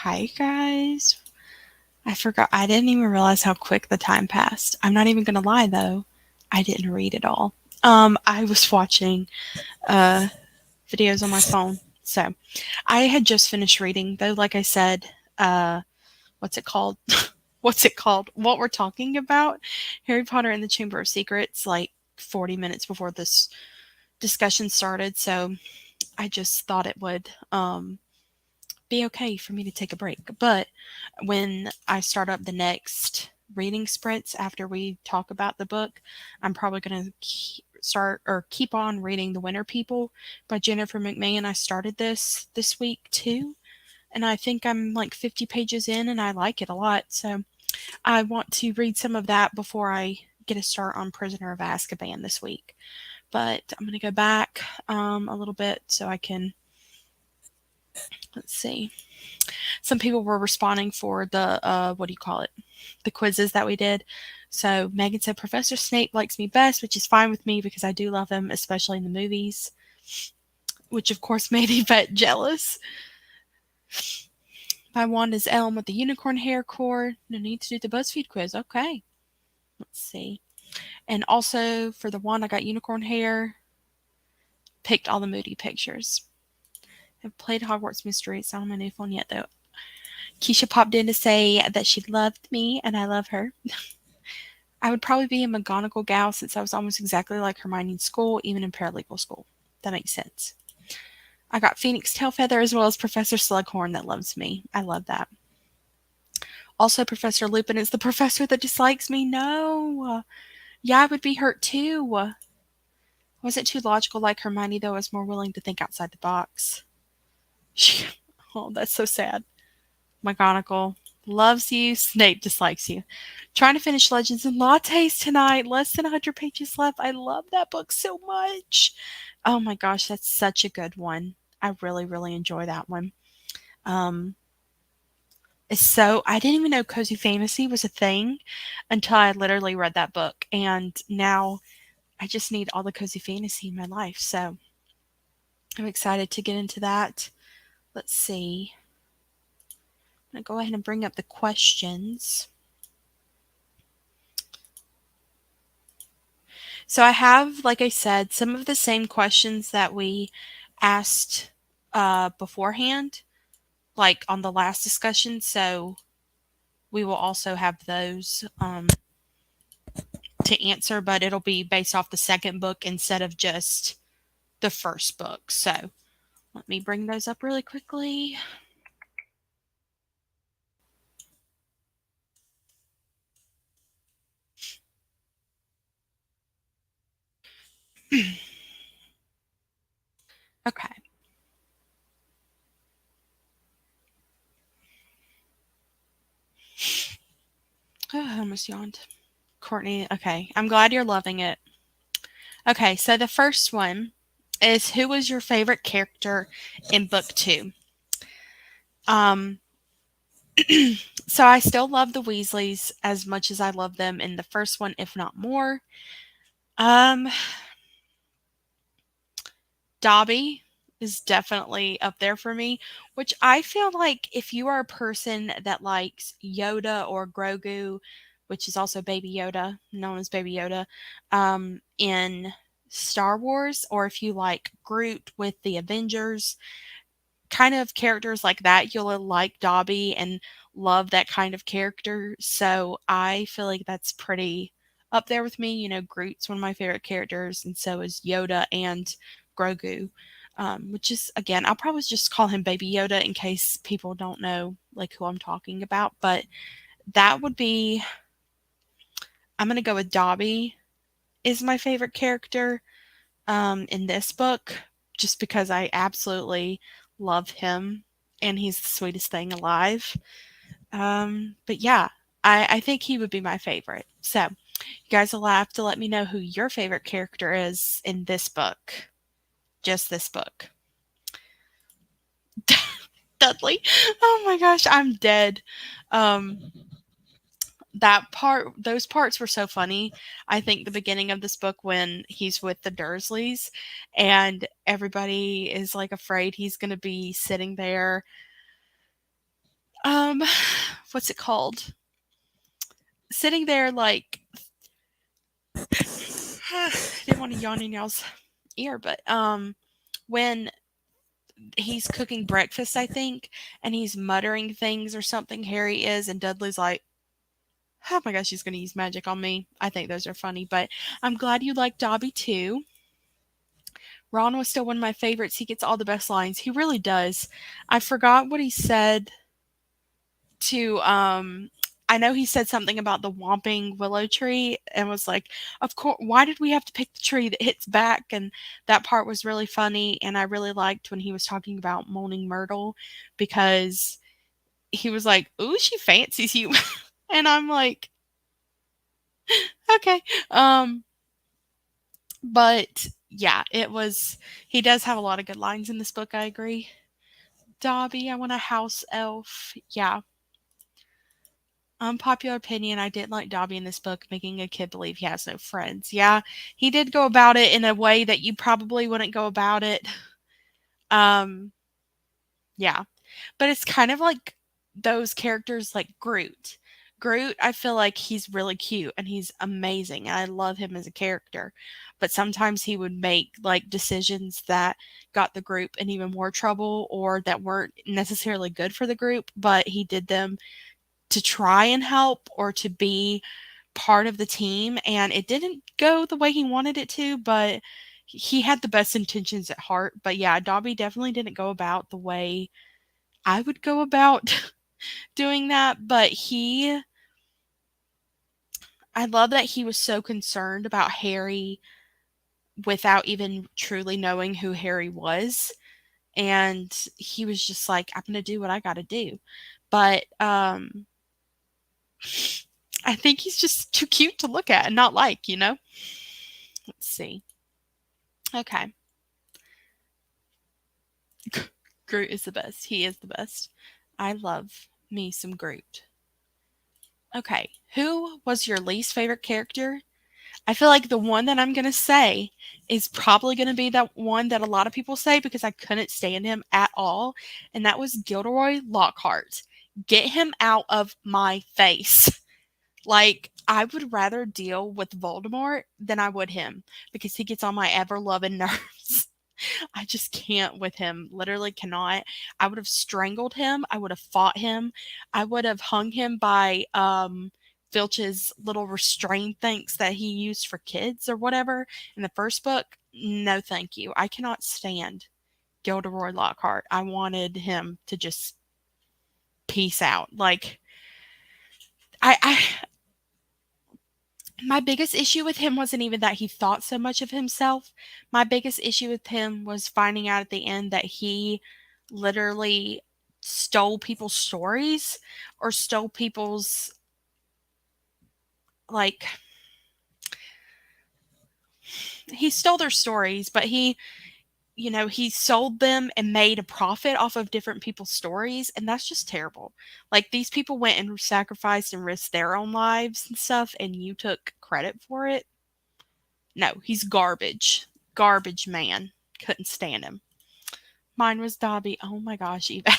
Hi, guys. I forgot. I didn't even realize how quick the time passed. I'm not even going to lie, though. I didn't read it all. I was watching uh, videos on my phone. So I had just finished reading, though, like I said, what's it called? What's it called? What we're talking about? Harry Potter and the Chamber of Secrets, like 40 minutes before this discussion started. So I just thought it would be okay for me to take a break. But when I start up the next reading sprints after we talk about the book, I'm probably going to keep on reading The Winter People by Jennifer McMahon. I started this week too, and I think I'm like 50 pages in and I like it a lot. So I want to read some of that before I get a start on Prisoner of Azkaban this week. But I'm going to go back a little bit so I can, let's see. Some people were responding for the, what do you call it? The quizzes that we did. So Megan said, Professor Snape likes me best, which is fine with me because I do love him, especially in the movies, which of course made Yvette jealous. My wand is Elm with the unicorn hair cord. No need to do the BuzzFeed quiz. Okay. Let's see. And also for the wand, I got unicorn hair. Picked all the moody pictures. I've played Hogwarts Mystery. It's not on my new phone yet, though. Keisha popped in to say that she loved me, and I love her. I would probably be a McGonagall gal since I was almost exactly like Hermione in school, even in paralegal school. That makes sense. I got Phoenix Tailfeather as well as Professor Slughorn that loves me. I love that. Also, Professor Lupin is the professor that dislikes me. No. Yeah, I would be hurt too. I wasn't too logical like Hermione, though. I was more willing to think outside the box. Oh, that's so sad. McGonagall loves you. Snape dislikes you. Trying to finish Legends and Lattes tonight. Less than 100 pages left. I love that book so much. Oh my gosh, that's such a good one. I really, really enjoy that one. I didn't even know cozy fantasy was a thing until I literally read that book. And now I just need all the cozy fantasy in my life. So I'm excited to get into that. Let's see. I'm going to go ahead and bring up the questions. So I have, like I said, some of the same questions that we asked beforehand, like on the last discussion. So we will also have those to answer, but it'll be based off the second book instead of just the first book. So let me bring those up really quickly. Okay. Oh, I almost yawned. Courtney, okay. I'm glad you're loving it. Okay, so the first one is, who was your favorite character in book 2? So I still love the Weasleys as much as I love them in the first one, if not more. Dobby is definitely up there for me, which I feel like if you are a person that likes Yoda or Grogu, which is also Baby Yoda, known as Baby Yoda, in Star Wars, or if you like Groot with the Avengers, kind of characters like that, you'll like Dobby and love that kind of character. So I feel like that's pretty up there with me. You know, Groot's one of my favorite characters, and so is Yoda and Grogu. Which is, again, I'll probably just call him Baby Yoda in case people don't know like who I'm talking about. But that would be, I'm gonna go with Dobby is my favorite character in this book, just because I absolutely love him and he's the sweetest thing alive. But yeah, I think he would be my favorite. So you guys will have to let me know who your favorite character is in this book. Just this book. Dudley. Oh my gosh, I'm dead. Um, those parts were so funny. I think the beginning of this book when he's with the Dursleys and everybody is like afraid he's going to be sitting there what's it called? Sitting there like I didn't want to yawn in y'all's ear, but when he's cooking breakfast, I think, and he's muttering things or something, Harry is, and Dudley's like, oh my gosh, she's going to use magic on me. I think those are funny, but I'm glad you like Dobby too. Ron was still one of my favorites. He gets all the best lines. He really does. I forgot what he said to I know he said something about the whomping willow tree and was like, of course, why did we have to pick the tree that hits back? And that part was really funny. And I really liked when he was talking about moaning myrtle because he was like, ooh, she fancies you. And I'm like, okay. But yeah, it was, he does have a lot of good lines in this book. I agree. Dobby, I want a house elf. Yeah. Unpopular opinion, I didn't like Dobby in this book, making a kid believe he has no friends. Yeah, he did go about it in a way that you probably wouldn't go about it. Um, yeah. But it's kind of like those characters like Groot. Groot, I feel like he's really cute and he's amazing. And I love him as a character. But sometimes he would make like decisions that got the group in even more trouble or that weren't necessarily good for the group, but he did them to try and help or to be part of the team, and it didn't go the way he wanted it to, but he had the best intentions at heart. But yeah, Dobby definitely didn't go about the way I would go about doing that, but I love that he was so concerned about Harry without even truly knowing who Harry was, and he was just like, I'm going to do what I got to do. But I think he's just too cute to look at and not like, you know? Let's see. Okay. Groot is the best. He is the best. I love me some Groot. Okay. Who was your least favorite character? I feel like the one that I'm going to say is probably going to be that one that a lot of people say because I couldn't stand him at all. And that was Gilderoy Lockhart. Get him out of my face. Like, I would rather deal with Voldemort than I would him because he gets on my ever loving nerves. I just can't with him. Literally cannot. I would have strangled him. I would have fought him. I would have hung him by Filch's little restraint things that he used for kids or whatever in the first book. No, thank you. I cannot stand Gilderoy Lockhart. I wanted him to just peace out. Like I my biggest issue with him wasn't even that he thought so much of himself. My biggest issue with him was finding out at the end that he literally stole people's stories or stole people's, like, he stole their stories, but he sold them and made a profit off of different people's stories, and that's just terrible. Like, these people went and sacrificed and risked their own lives and stuff, and you took credit for it. No, he's garbage. Garbage man. Couldn't stand him. Mine was Dobby. Oh my gosh, Eva.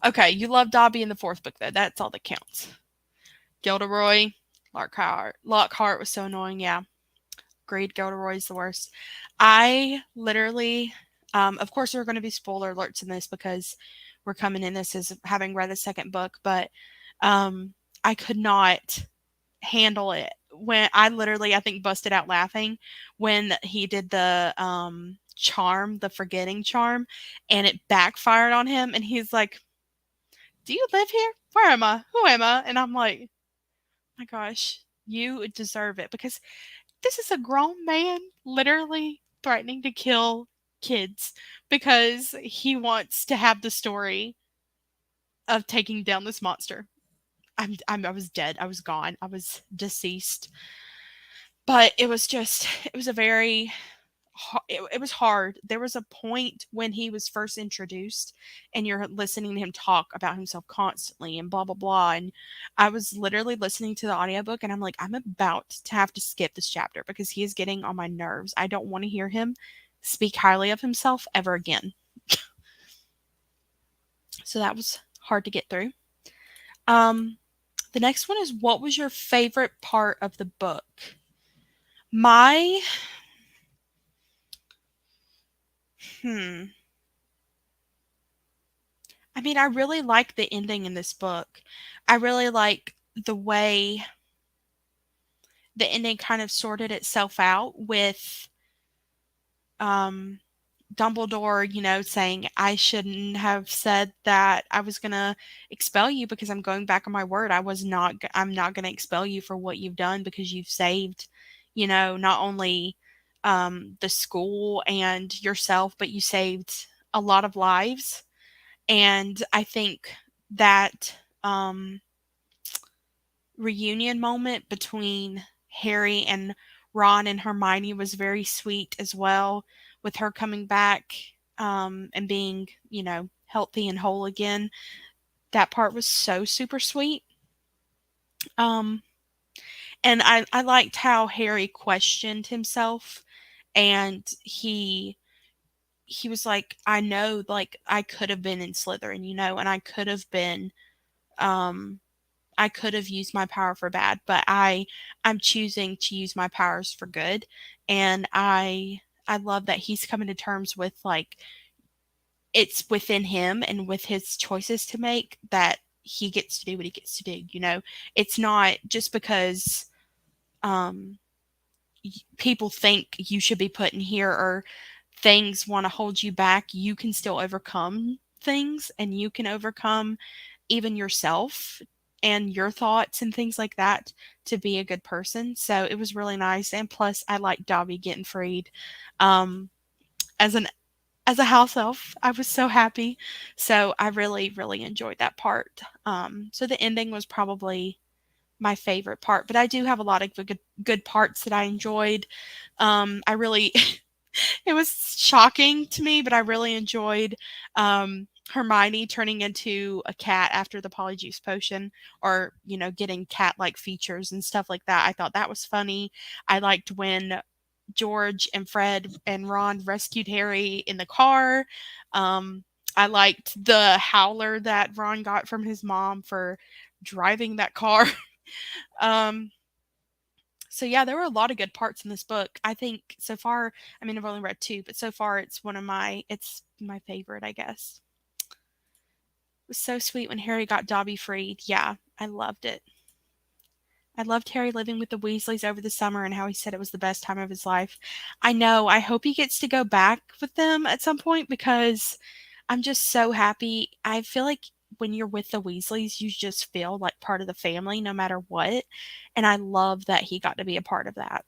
Okay, you love Dobby in the fourth book, though. That's all that counts. Gilderoy, Lockhart. Lockhart was so annoying, yeah. Agreed, Gilderoy's the worst. I literally, of course, there are going to be spoiler alerts in this because we're coming in this as having read the second book, but I could not handle it when I think busted out laughing when he did the charm, the forgetting charm, and it backfired on him, and he's like, do you live here? Where am I? Who am I? And I'm like, my gosh, you deserve it because this is a grown man literally threatening to kill kids because he wants to have the story of taking down this monster. I was dead. I was gone. I was deceased. But it was a very, it was hard. There was a point when he was first introduced and you're listening to him talk about himself constantly and blah, blah, blah. And I was literally listening to the audiobook and I'm like, I'm about to have to skip this chapter because he is getting on my nerves. I don't want to hear him speak highly of himself ever again. So that was hard to get through. Um, the next one is, what was your favorite part of the book? My, hmm. I mean, I really like the ending in this book. I really like the way the ending kind of sorted itself out with um, Dumbledore, saying, I shouldn't have said that I was going to expel you because I'm going back on my word. I'm not going to expel you for what you've done because you've saved, not only the school and yourself, but you saved a lot of lives. And I think that reunion moment between Harry and Ron and Hermione was very sweet as well, with her coming back and being, healthy and whole again. That part was so super sweet. Um, and I liked how Harry questioned himself, and he was like, I know, like, I could have been in Slytherin, and um I could have used my power for bad, but I'm choosing to use my powers for good. And I love that he's coming to terms with, like, it's within him and with his choices to make that he gets to do what he gets to do. It's not just because um people think you should be put in here, or things want to hold you back. You can still overcome things, and you can overcome even yourself and your thoughts and things like that to be a good person. So it was really nice. And plus, I like Dobby getting freed. Um, as an as a house elf, I was so happy. So I really, really enjoyed that part. So the ending was probably my favorite part, but I do have a lot of good parts that I enjoyed. I really it was shocking to me, but I really enjoyed Hermione turning into a cat after the polyjuice potion, or, getting cat-like features and stuff like that. I thought that was funny. I liked when George and Fred and Ron rescued Harry in the car. Um, I liked the howler that Ron got from his mom for driving that car. um, so yeah, there were a lot of good parts in this book. I think so far, I mean, I've only read two, but so far it's my favorite, I guess. It was so sweet when Harry got Dobby freed. Yeah, I loved it. I loved Harry living with the Weasleys over the summer and how he said it was the best time of his life. I know. I hope he gets to go back with them at some point, because I'm just so happy. I feel like when you're with the Weasleys, you just feel like part of the family no matter what. And I love that he got to be a part of that.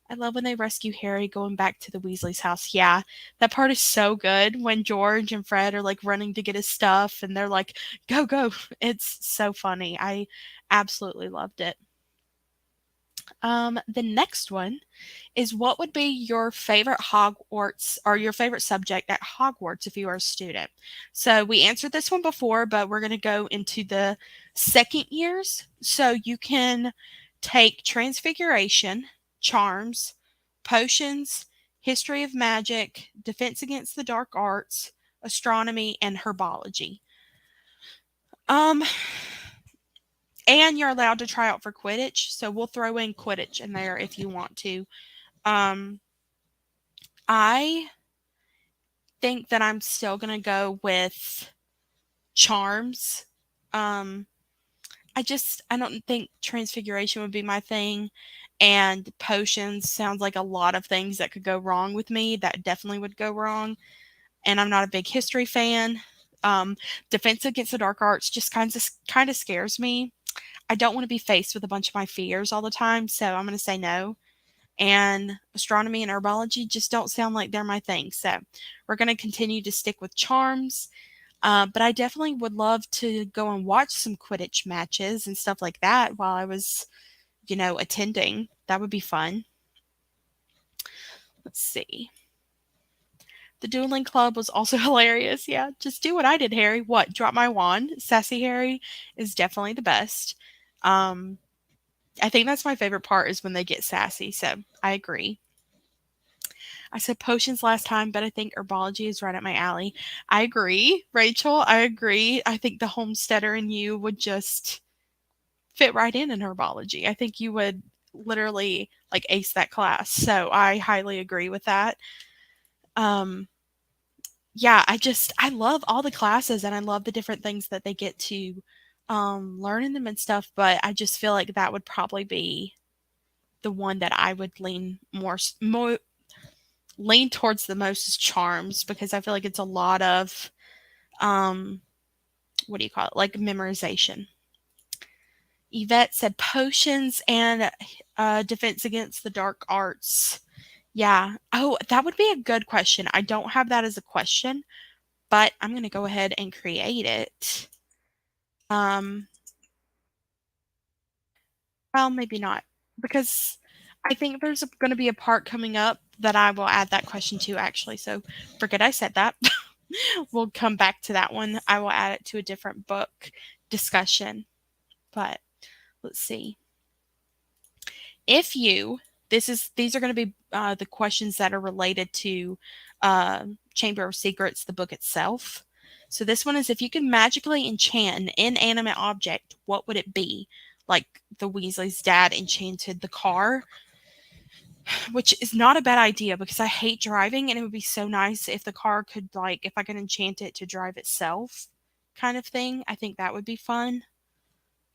I love when they rescue Harry going back to the Weasley's house. Yeah, that part is so good when George and Fred are like running to get his stuff and they're like, go, go. It's so funny. I absolutely loved it. The next one is, what would be your favorite Hogwarts, or your favorite subject at Hogwarts if you are a student? So we answered this one before, but we're going to go into the second years. So you can take Transfiguration, Charms, Potions, History of Magic, Defense Against the Dark Arts, Astronomy, and Herbology. Um, and you're allowed to try out for Quidditch, so we'll throw in Quidditch in there if you want to. Um, I think that I'm still gonna go with Charms. Um, I don't think Transfiguration would be my thing, and Potions sounds like a lot of things that could go wrong with me. That definitely would go wrong, and I'm not a big history fan. Defense Against the Dark Arts just kind of scares me. I don't want to be faced with a bunch of my fears all the time, so I'm going to say no. And astronomy and herbology just don't sound like they're my thing. So we're going to continue to stick with Charms. But I definitely would love to go and watch some Quidditch matches and stuff like that while I was, attending. That would be fun. Let's see. The dueling club was also hilarious. Yeah, just do what I did, Harry. What? Drop my wand? Sassy Harry is definitely the best. Um, I think that's my favorite part, is when they get sassy. So I agree. I said potions last time, but I think herbology is right up my alley. I agree, Rachel. I agree. I think the homesteader in you would just fit right in herbology. I think you would literally like ace that class. So I highly agree with that. Um, yeah, I love all the classes and I love the different things that they get to learn in them and stuff. But I just feel like that would probably be the one that I would more lean towards the most is charms because I feel like it's a lot of um what do you call it? Like memorization. Yvette said potions and defense against the dark arts. Yeah. Oh, that would be a good question. I don't have that as a question, but I'm going to go ahead and create it. Um, well, maybe not because I think there's going to be a part coming up that I will add that question to actually. So forget I said that. We'll come back to that one. I will add it to a different book discussion. But let's see. If you, these are going to be the questions that are related to Chamber of Secrets, the book itself. So this one is if you could magically enchant an inanimate object, what would it be? Like the Weasley's dad enchanted the car, which is not a bad idea because I hate driving and it would be so nice if the car could like if I could enchant it to drive itself kind of thing. I think that would be fun.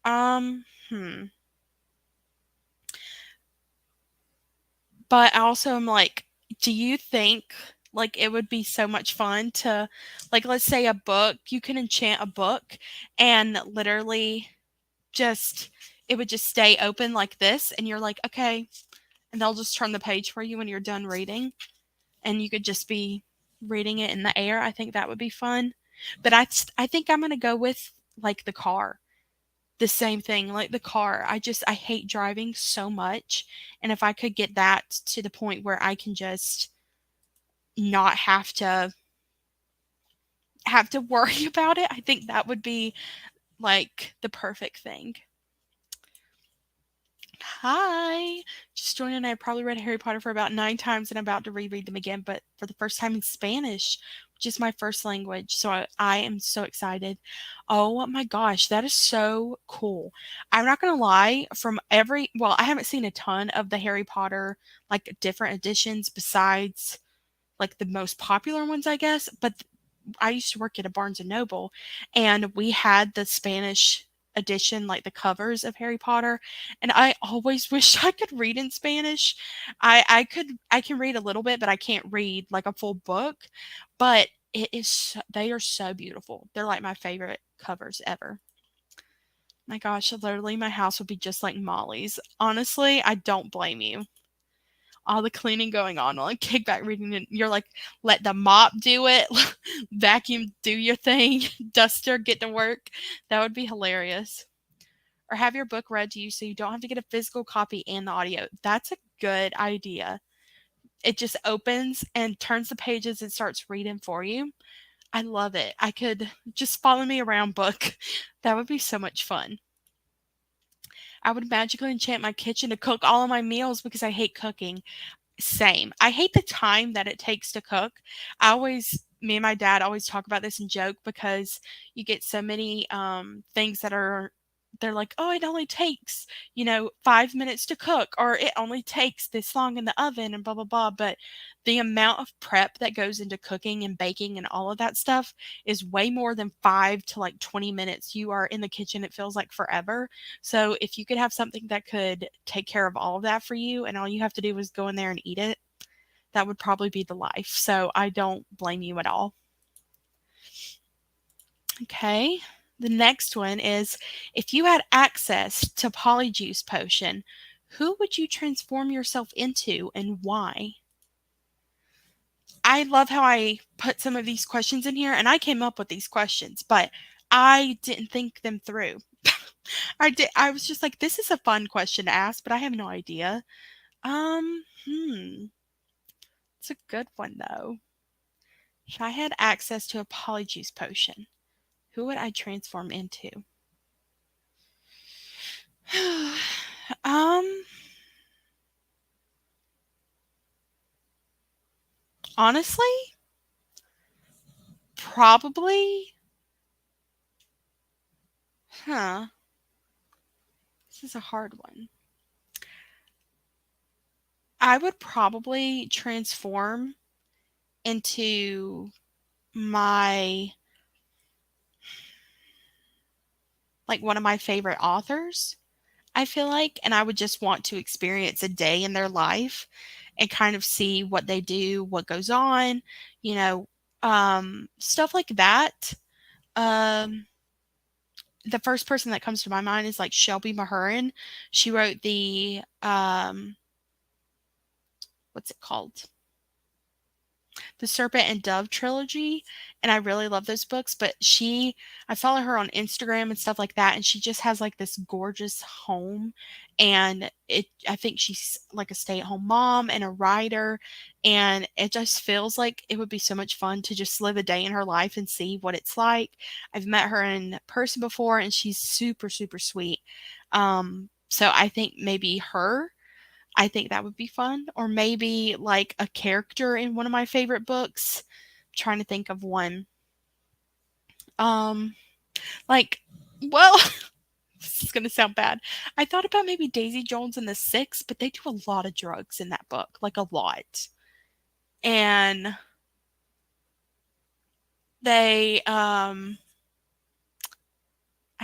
Hmm. But I also am like, do you think like it would be so much fun to like let's say a book, you can enchant a book and literally just it would just stay open like this and you're like, okay, and they'll just turn the page for you when you're done reading and you could just be reading it in the air. I think that would be fun. But I think I'm going to go with like the car. The same thing, like the car. I hate driving so much. And if I could get that to the point where I can just not have to worry about it, I think that would be like the perfect thing. Hi. Just joining. I probably read Harry Potter for about 9 times and I'm about to reread them again, but for the first time in Spanish, which is my first language. So I am so excited. Oh my gosh, that is so cool. I'm not going to lie, well, I haven't seen a ton of the Harry Potter, like different editions besides like the most popular ones, I guess. But I used to work at a Barnes and Noble, and we had the Spanish edition, like the covers of Harry Potter, and I always wished I could read in Spanish. I can read a little bit, but I can't read like a full book. But they are so beautiful. They're like my favorite covers ever. My gosh, literally my house would be just like Molly's. Honestly, I don't blame you. All the cleaning going on while I kick back reading it. You're like, let the mop do it, vacuum do your thing, duster get to work. That would be hilarious. Or have your book read to you so you don't have to get a physical copy and the audio. That's a good idea. It just opens and turns the pages and starts reading for you. I love it. I could just follow me around book. That would be so much fun. I would magically enchant my kitchen to cook all of my meals because I hate cooking. Same. I hate the time that it takes to cook. Me and my dad always talk about this and joke because you get so many things they're like, oh, it only takes, 5 minutes to cook, or it only takes this long in the oven, and blah, blah, blah. But the amount of prep that goes into cooking and baking and all of that stuff is way more than 5 to like 20 minutes. You are in the kitchen, it feels like forever. So if you could have something that could take care of all of that for you and all you have to do is go in there and eat it, that would probably be the life. So I don't blame you at all. Okay. The next one is if you had access to Polyjuice Potion, who would you transform yourself into and why? I love how I put some of these questions in here and I came up with these questions, but I didn't think them through. I was just like, this is a fun question to ask, but I have no idea. It's a good one though. If I had access to a Polyjuice Potion, who would I transform into? um, Honestly, probably, huh, this is a hard one. I would probably transform into my like one of my favorite authors, I feel like, and I would just want to experience a day in their life and kind of see what they do, what goes on, you know, stuff like that. Um, the first person that comes to my mind is like Shelby Mahurin. She wrote the what's it called? The Serpent and Dove trilogy, and I really love those books. But I follow her on Instagram and stuff like that, and she just has like this gorgeous home, and I think she's like a stay-at-home mom and a writer, and it just feels like it would be so much fun to just live a day in her life and see what it's like. I've met her in person before, and she's super super sweet. So I think maybe her. I think that would be fun. Or maybe like a character in one of my favorite books. I'm trying to think of one. Um, like, well, this is gonna sound bad. I thought about maybe Daisy Jones and the Six, but they do a lot of drugs in that book, like a lot. And they, I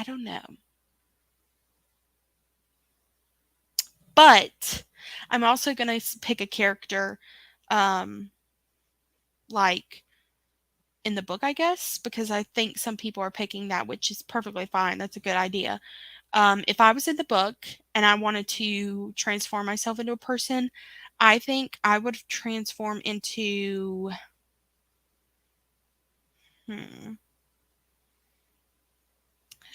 don't know. But I'm also gonna pick a character, um, like in the book, I guess, because I think some people are picking that, which is perfectly fine. That's a good idea. If I was in the book and I wanted to transform myself into a person, I think I would transform into. Hmm,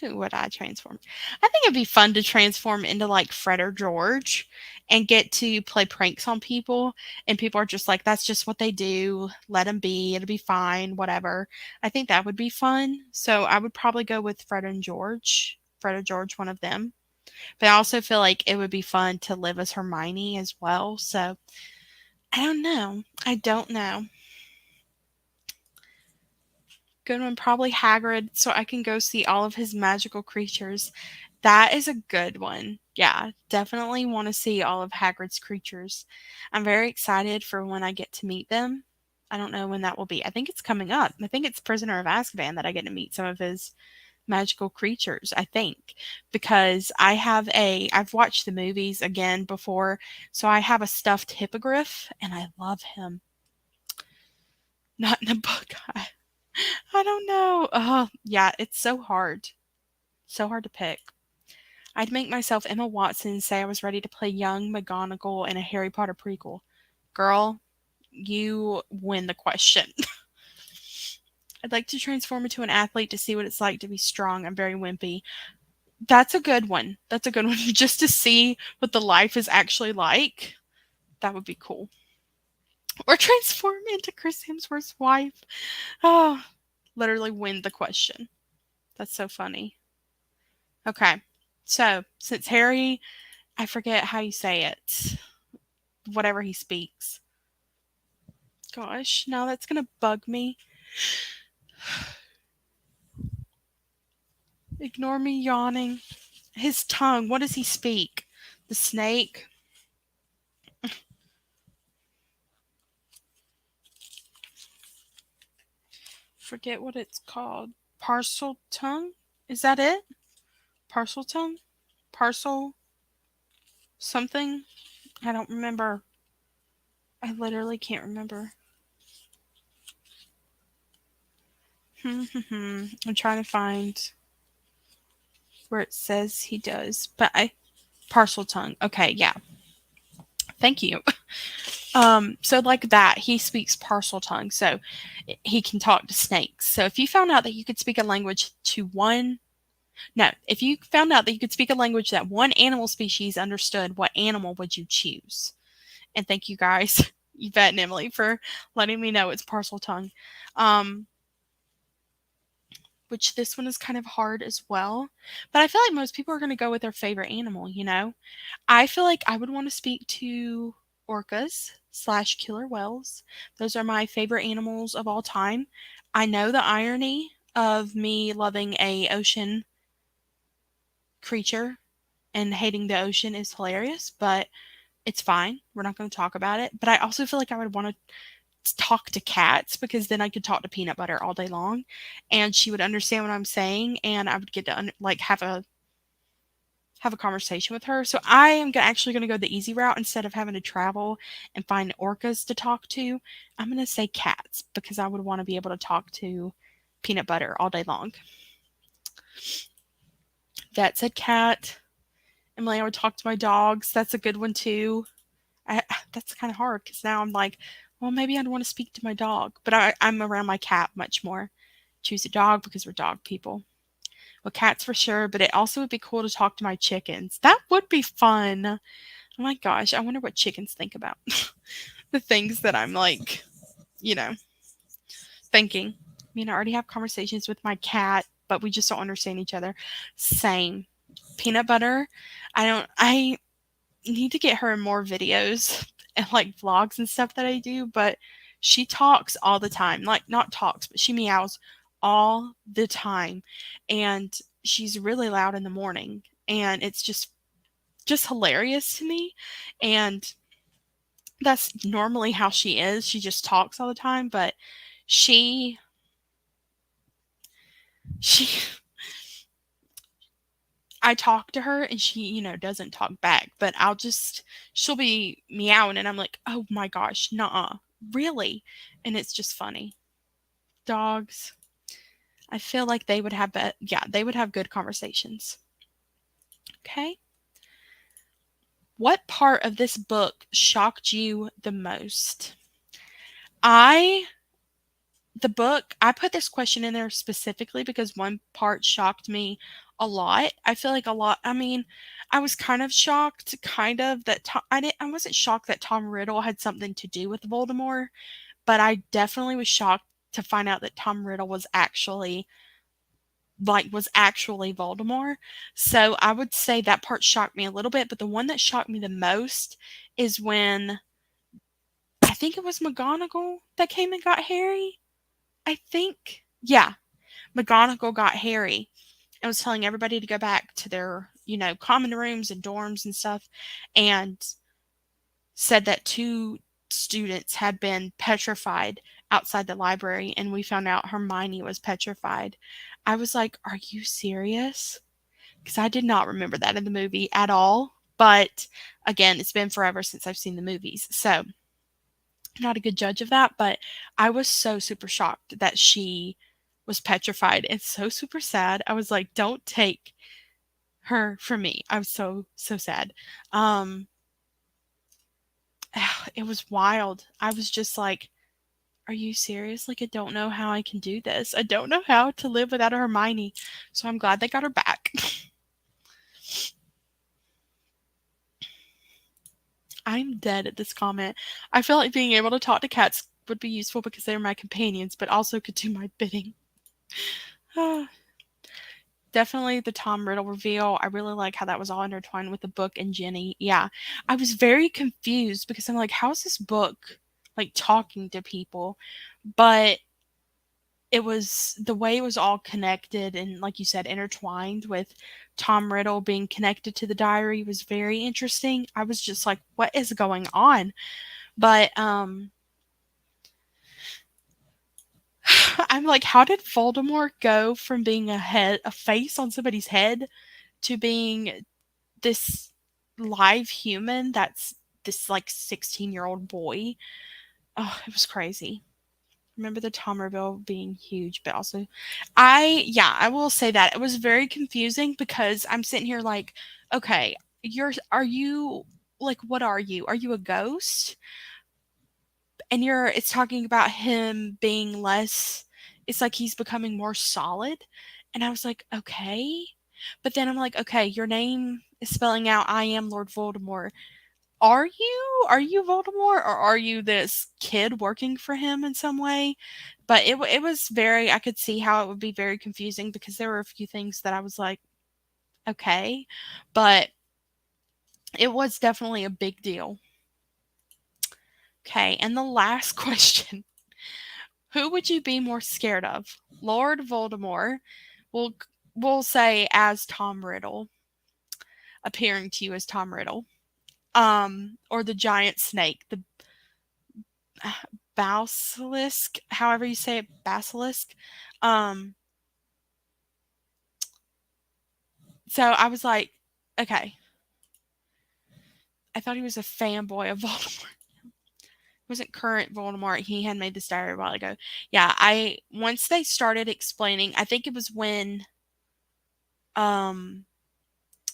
who would I transform? I think it'd be fun to transform into like Fred or George and get to play pranks on people. And people are just like, that's just what they do. Let them be. It'll be fine. Whatever. I think that would be fun. So I would probably go with Fred and George. Fred or George, one of them. But I also feel like it would be fun to live as Hermione as well. So I don't know. I don't know. Good one, probably Hagrid, so I can go see all of his magical creatures. That is a good one. Yeah, definitely want to see all of Hagrid's creatures. I'm very excited for when I get to meet them. I don't know when that will be. I think it's coming up. I think it's Prisoner of Azkaban that I get to meet some of his magical creatures, I think, because I've watched the movies again before, so I have a stuffed hippogriff and I love him. Not in the book. I don't know. Oh, yeah, it's so hard. So hard to pick. I'd make myself Emma Watson and say I was ready to play young McGonagall in a Harry Potter prequel. Girl, you win the question. I'd like to transform into an athlete to see what it's like to be strong. I'm very wimpy. That's a good one. That's a good one. Just to see what the life is actually like. That would be cool. Or transform into Chris Hemsworth's wife. Oh, literally win the question. That's so funny. Okay. So, since Harry, I forget how you say it, whatever he speaks. Gosh, now that's going to bug me. Ignore me yawning. His tongue, what does he speak? The snake? Forget what it's called. Parcel tongue? Is that it? Parcel tongue? Parcel something? I don't remember. I literally can't remember. I'm trying to find where it says he does, but parcel tongue. Okay, yeah. Thank you. So like that, he speaks parcel tongue, so he can talk to snakes. So if you found out that you could speak a language to one, no, if you found out that you could speak a language that one animal species understood, what animal would you choose? And thank you guys, Yvette and Emily, for letting me know it's parcel tongue. Um, which this one is kind of hard as well. But I feel like most people are going to go with their favorite animal, you know? I feel like I would want to speak to orcas slash killer whales. Those are my favorite animals of all time. I know the irony of me loving a ocean creature and hating the ocean is hilarious, but it's fine. We're not going to talk about it. But I also feel like I would want to talk to cats because then I could talk to Peanut Butter all day long and she would understand what I'm saying and I would get to like have a conversation with her. So I am actually going to go the easy route instead of having to travel and find orcas to talk to. I'm going to say cats because I would want to be able to talk to Peanut Butter all day long. That said cat. Emily, I would talk to my dogs. That's a good one too. That's kind of hard because now I'm like, well, maybe I'd want to speak to my dog, but I'm around my cat much more. Choose a dog because we're dog people. Well, cats for sure, but it also would be cool to talk to my chickens. That would be fun. Oh my gosh, I wonder what chickens think about the things that I'm like, you know, thinking. I mean, I already have conversations with my cat, but we just don't understand each other. Same. Peanut Butter. I need to get her in more videos and like vlogs and stuff that I do, but she talks all the time. Like not talks, but she meows all the time. And she's really loud in the morning and it's just hilarious to me. And that's normally how she is. She just talks all the time, but she she I talk to her and she, doesn't talk back, but she'll be meowing and I'm like, oh my gosh, nuh-uh, really? And it's just funny. Dogs, I feel like they would have, they would have good conversations. Okay. What part of this book shocked you the most? I put this question in there specifically because one part shocked me a lot. I feel like I was kind of shocked, that I wasn't shocked that Tom Riddle had something to do with Voldemort, but I definitely was shocked to find out that Tom Riddle was actually Voldemort. So I would say that part shocked me a little bit, but the one that shocked me the most is when I think it was McGonagall that came and got Harry. I think, yeah, McGonagall got Harry and was telling everybody to go back to their, common rooms and dorms and stuff, and said that two students had been petrified outside the library, and we found out Hermione was petrified. I was like, are you serious? Because I did not remember that in the movie at all. But again, it's been forever since I've seen the movies. So not a good judge of that, but I was so super shocked that she was petrified and so super sad. I was like, don't take her from me. I was so sad. Um it was wild. I was just like, are you serious? Like I don't know how I can do this. I don't know how to live without a Hermione. So I'm glad they got her back. I'm dead at this comment. I feel like being able to talk to cats would be useful because they're my companions, but also could do my bidding. Definitely the Tom Riddle reveal. I really like how that was all intertwined with the book and Jenny. Yeah. I was very confused because I'm like, how is this book like talking to people? But it was the way it was all connected and, like you said, intertwined with Tom Riddle being connected to the diary was very interesting. I was just like, what is going on? But I'm like, how did Voldemort go from being a face on somebody's head to being this live human that's this like 16-year-old boy? Oh, it was crazy. Remember the Tom reveal being huge, but also I will say that it was very confusing because I'm sitting here like, okay, are you like, what are you? Are you a ghost? And it's talking about him being less, it's like he's becoming more solid. And I was like, okay. But then I'm like, okay, your name is spelling out I am Lord Voldemort. Are you? Are you Voldemort or are you this kid working for him in some way? But it was very, I could see how it would be very confusing because there were a few things that I was like, okay. But it was definitely a big deal. Okay, and the last question. Who would you be more scared of? Lord Voldemort, we'll, we'll say as Tom Riddle, appearing to you as Tom Riddle, or the giant snake, the basilisk, however you say it, basilisk. Um, so I was like, okay, I thought he was a fanboy of Voldemort. He wasn't current Voldemort. He had made this diary a while ago. Yeah, I once they started explaining, I think it was when um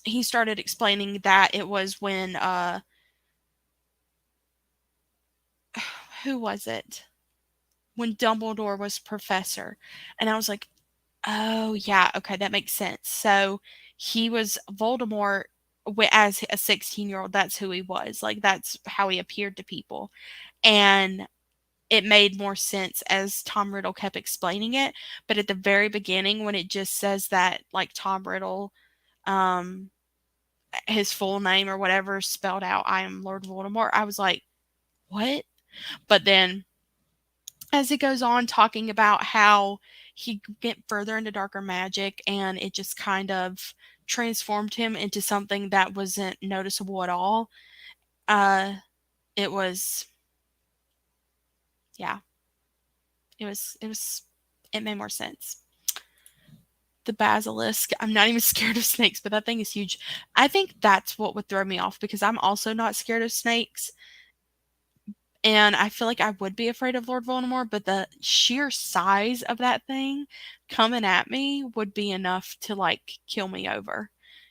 he started explaining that it was when who was it? When Dumbledore was professor. And I was like, "Oh, yeah, okay, that makes sense." So he was Voldemort as a 16-year-old. That's who he was. Like that's how he appeared to people. And it made more sense as Tom Riddle kept explaining it. But at the very beginning, when it just says that, like Tom Riddle, um, his full name or whatever spelled out, I am Lord Voldemort, I was like, what? But then as it goes on talking about how he went further into darker magic and it just kind of transformed him into something that wasn't noticeable at all, uh, it was, yeah, it made more sense. The basilisk. I'm not even scared of snakes, but that thing is huge. I think that's what would throw me off because I'm also not scared of snakes. And I feel like I would be afraid of Lord Voldemort, but the sheer size of that thing coming at me would be enough to like kill me over.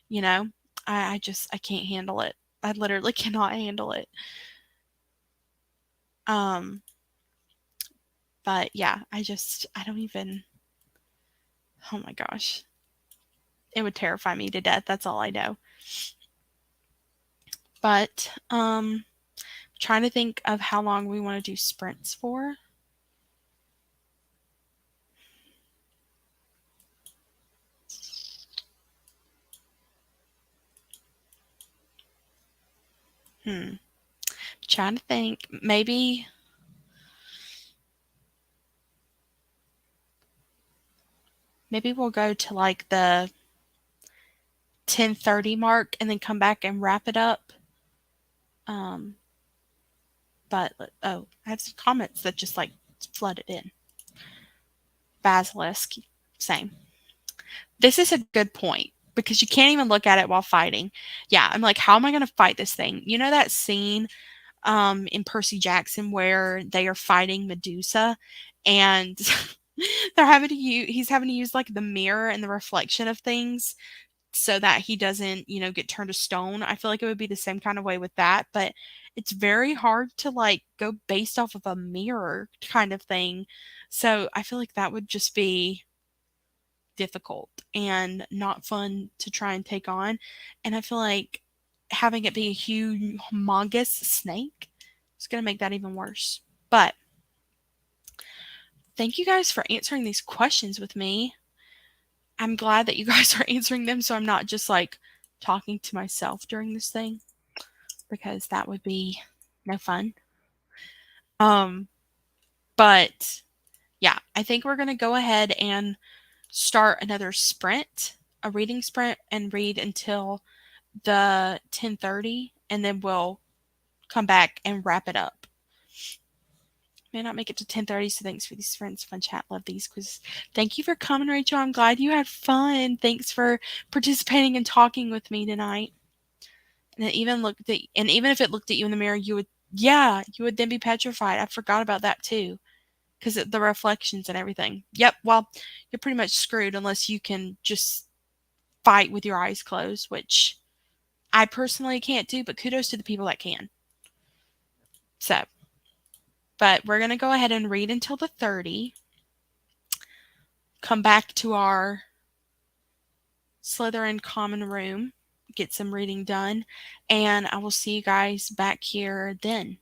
You know? I can't handle it. I literally cannot handle it. Um, but yeah, I don't even, oh my gosh. It would terrify me to death. That's all I know. But trying to think of how long we want to do sprints for. Trying to think. Maybe we'll go to like the 10:30 mark and then come back and wrap it up. Um, but oh, I have some comments that just like flooded in. Basilisk, same. This is a good point because you can't even look at it while fighting. Yeah, I'm like, how am I going to fight this thing? You know that scene in Percy Jackson where they are fighting Medusa and he's having to use like the mirror and the reflection of things so that he doesn't, get turned to stone. I feel like it would be the same kind of way with that, but it's very hard to like go based off of a mirror kind of thing. So I feel like that would just be difficult and not fun to try and take on. And I feel like having it be a humongous snake is going to make that even worse. But thank you guys for answering these questions with me. I'm glad that you guys are answering them so I'm not just like talking to myself during this thing because that would be no fun. Um, but yeah, I think we're going to go ahead and start another sprint, a reading sprint, and read until the 10:30, and then we'll come back and wrap it up. May not make it to 10:30, so thanks for these friends. Fun chat. Love these quizzes. Thank you for coming, Rachel. I'm glad you had fun. Thanks for participating and talking with me tonight. And even if it looked at you in the mirror, you would then be petrified. I forgot about that too, because the reflections and everything. Yep. Well, you're pretty much screwed unless you can just fight with your eyes closed, which I personally can't do. But kudos to the people that can. So, but we're gonna go ahead and read until the 30. Come back to our Slytherin common room, get some reading done, and I will see you guys back here then.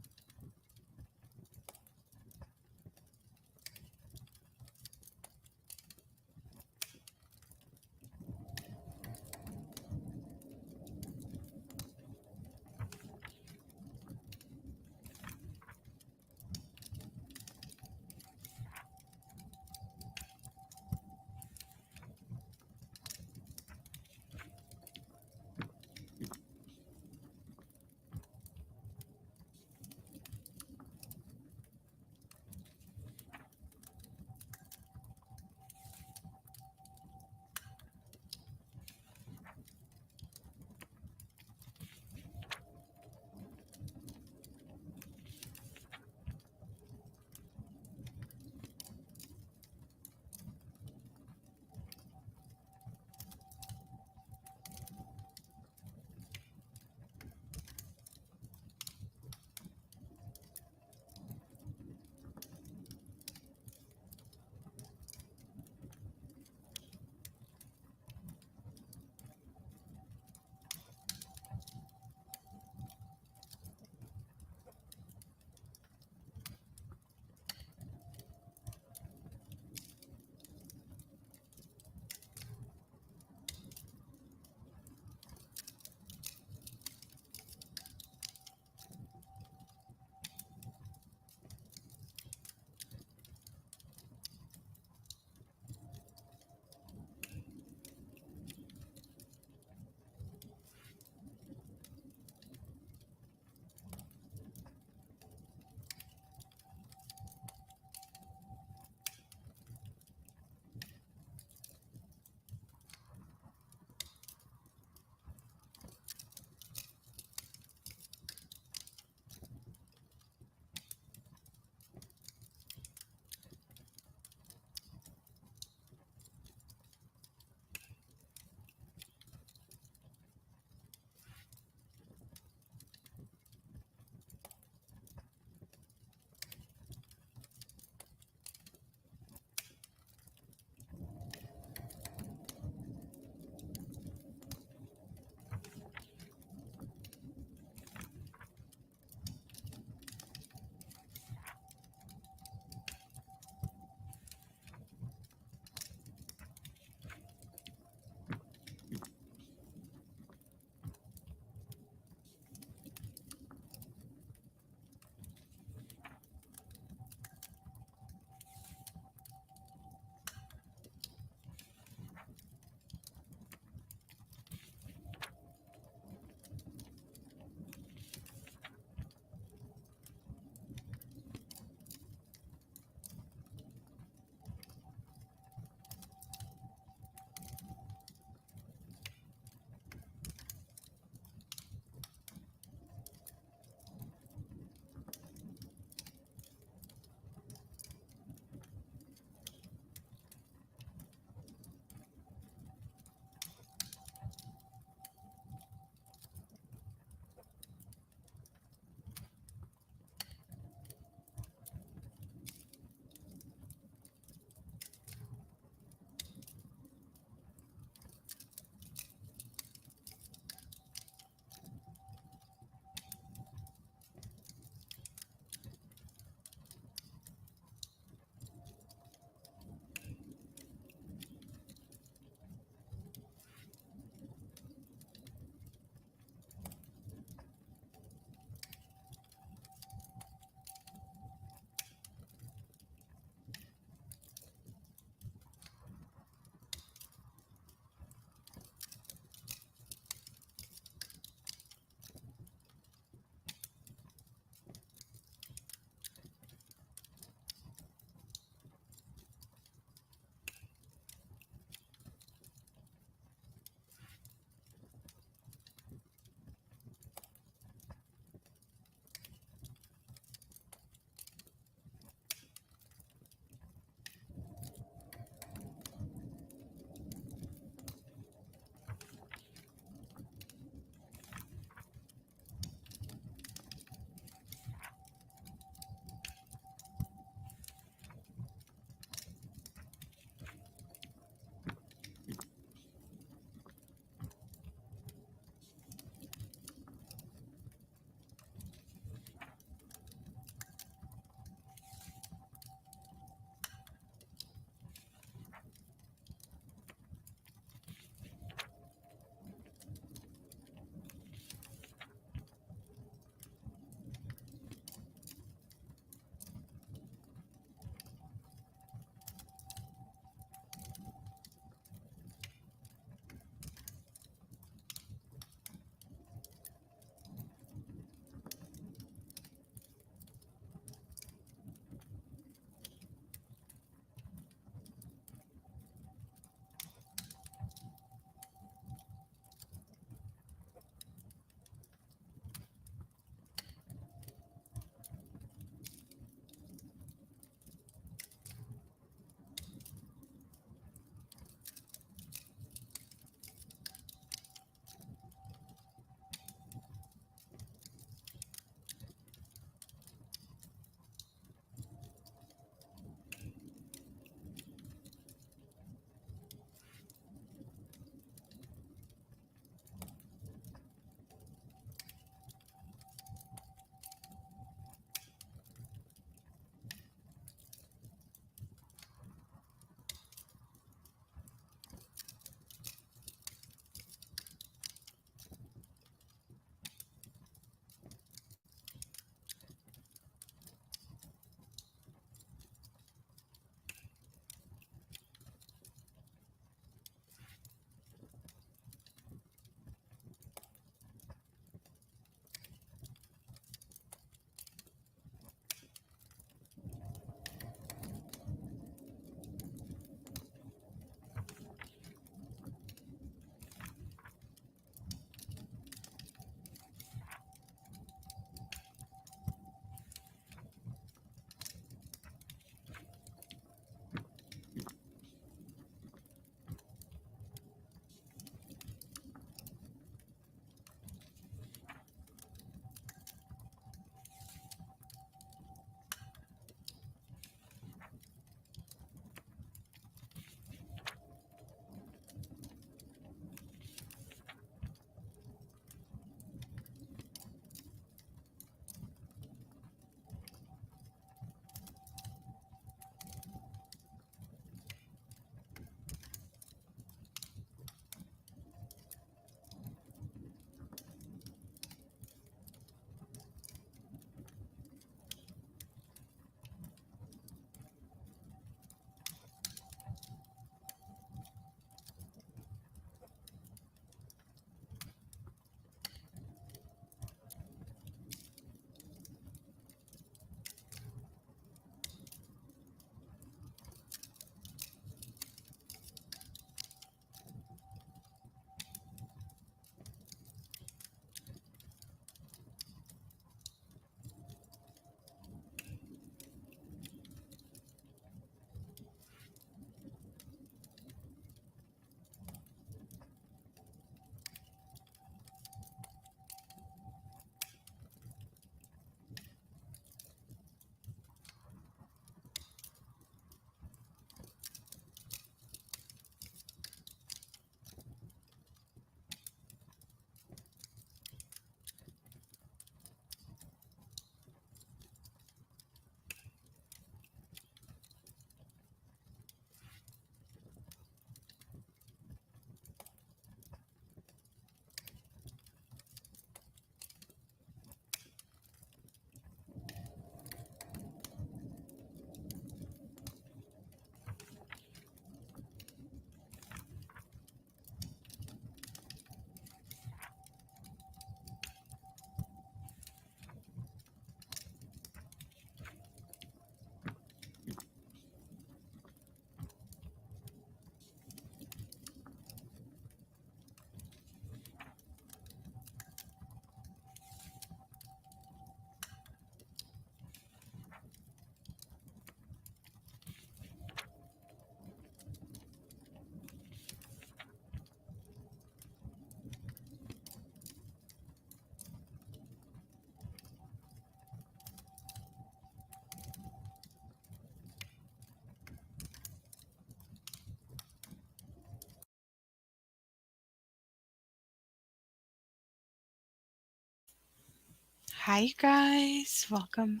Hi, you guys. Welcome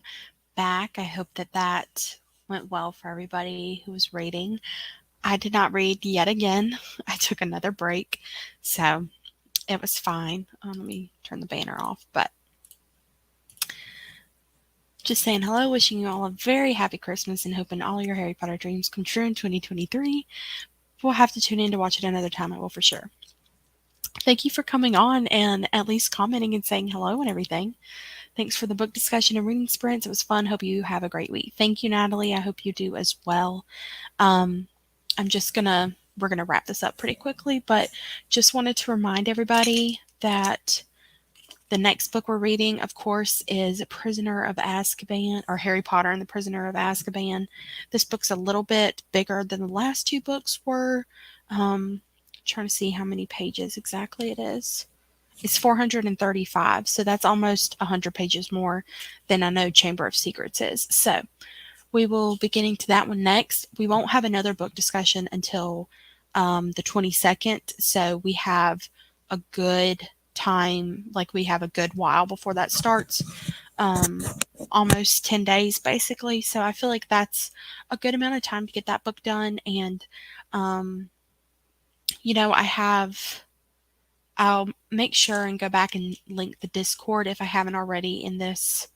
back. I hope that that went well for everybody who was reading. I did not read yet again. I took another break, so it was fine. Let me turn the banner off, but just saying hello, wishing you all a very happy Christmas and hoping all your Harry Potter dreams come true in 2023. We'll have to tune in to watch it another time, I will for sure. Thank you for coming on and at least commenting and saying hello and everything. Thanks for the book discussion and reading sprints. It was fun. Hope you have a great week. Thank you, Natalie. I hope you do as well. Um, we're gonna wrap this up pretty quickly, but just wanted to remind everybody that the next book we're reading, of course, is Prisoner of Azkaban, or Harry Potter and the Prisoner of Azkaban. This book's a little bit bigger than the last two books were. Trying to see how many pages exactly it is. It's 435, so that's almost 100 pages more than I know Chamber of Secrets is. So we will be getting to that one next. We won't have another book discussion until the 22nd, so we have a good time, like we have a good while before that starts, almost 10 days basically. So I feel like that's a good amount of time to get that book done. And, I'll make sure and go back and link the Discord if I haven't already in this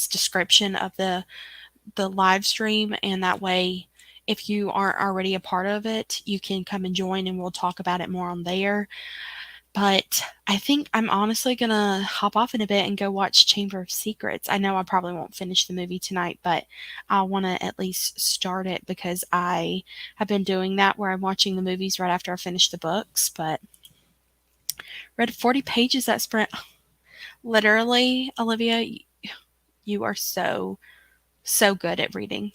description of the live stream, and that way if you aren't already a part of it, you can come and join and we'll talk about it more on there. But I think I'm honestly gonna hop off in a bit and go watch Chamber of Secrets. I know I probably won't finish the movie tonight, but I want to at least start it because I have been doing that where I'm watching the movies right after I finish the books. But read 40 pages that sprint. Literally, Olivia, you are so good at reading.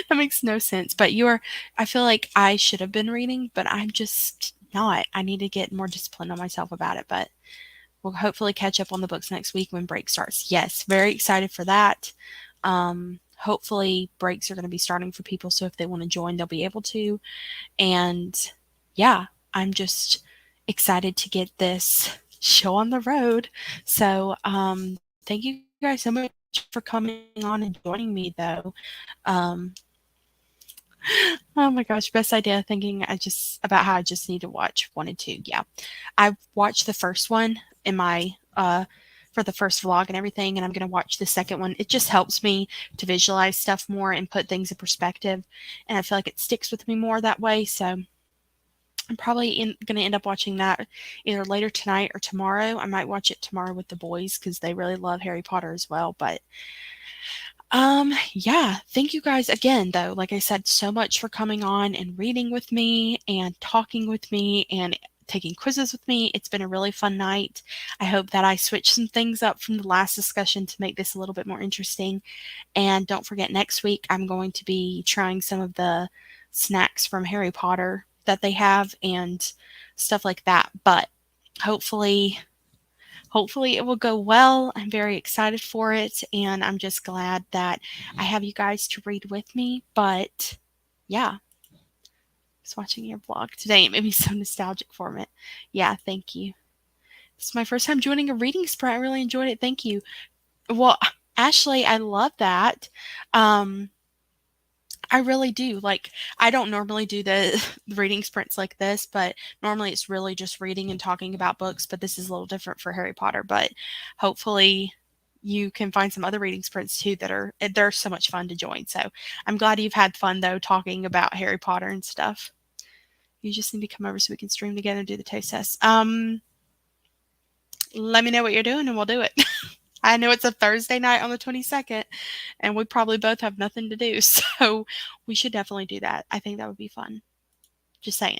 That makes no sense. But I feel like I should have been reading, but I'm just not. I need to get more disciplined on myself about it. But we'll hopefully catch up on the books next week when break starts. Yes, very excited for that. Hopefully breaks are going to be starting for people, so if they want to join, they'll be able to. And yeah, I'm just excited to get this show on the road. So thank you guys so much for coming on and joining me, though. Um, Oh my gosh, best idea thinking about how I just need to watch 1 and 2. Yeah. I watched the first one in my for the first vlog and everything, and I'm going to watch the second one. It just helps me to visualize stuff more and put things in perspective, and I feel like it sticks with me more that way. So I'm probably going to end up watching that either later tonight or tomorrow. I might watch it tomorrow with the boys because they really love Harry Potter as well. But yeah, thank you guys again, though. Like I said, so much for coming on and reading with me and talking with me and taking quizzes with me. It's been a really fun night. I hope that I switched some things up from the last discussion to make this a little bit more interesting. And don't forget, next week I'm going to be trying some of the snacks from Harry Potter that they have and stuff like that. But hopefully it will go well. I'm very excited for it, and I'm just glad that I have you guys to read with me. But yeah, I was watching your vlog today. It made me so nostalgic for it. Yeah, thank you. This is my first time joining a reading sprint. I really enjoyed it. Thank you. Well, Ashley, I love that. I really do. Like, I don't normally do the reading sprints like this, but normally it's really just reading and talking about books, but this is a little different for Harry Potter. But hopefully you can find some other reading sprints too they're so much fun to join. So I'm glad you've had fun though talking about Harry Potter and stuff. You just need to come over so we can stream together and do the taste test. Let me know what you're doing and we'll do it. I know it's a Thursday night on the 22nd, and we probably both have nothing to do, so we should definitely do that. I think that would be fun. Just saying.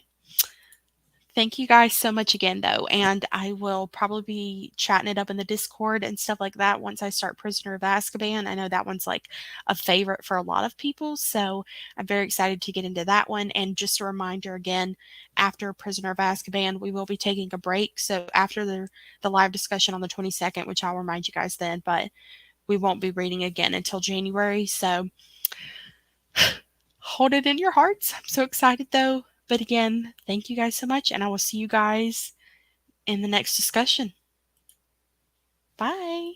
Thank you guys so much again, though, and I will probably be chatting it up in the Discord and stuff like that once I start Prisoner of Azkaban. I know that one's like a favorite for a lot of people, so I'm very excited to get into that one. And just a reminder again, after Prisoner of Azkaban, we will be taking a break. So after the live discussion on the 22nd, which I'll remind you guys then, but we won't be reading again until January. So hold it in your hearts. I'm so excited, though. But again, thank you guys so much, and I will see you guys in the next discussion. Bye.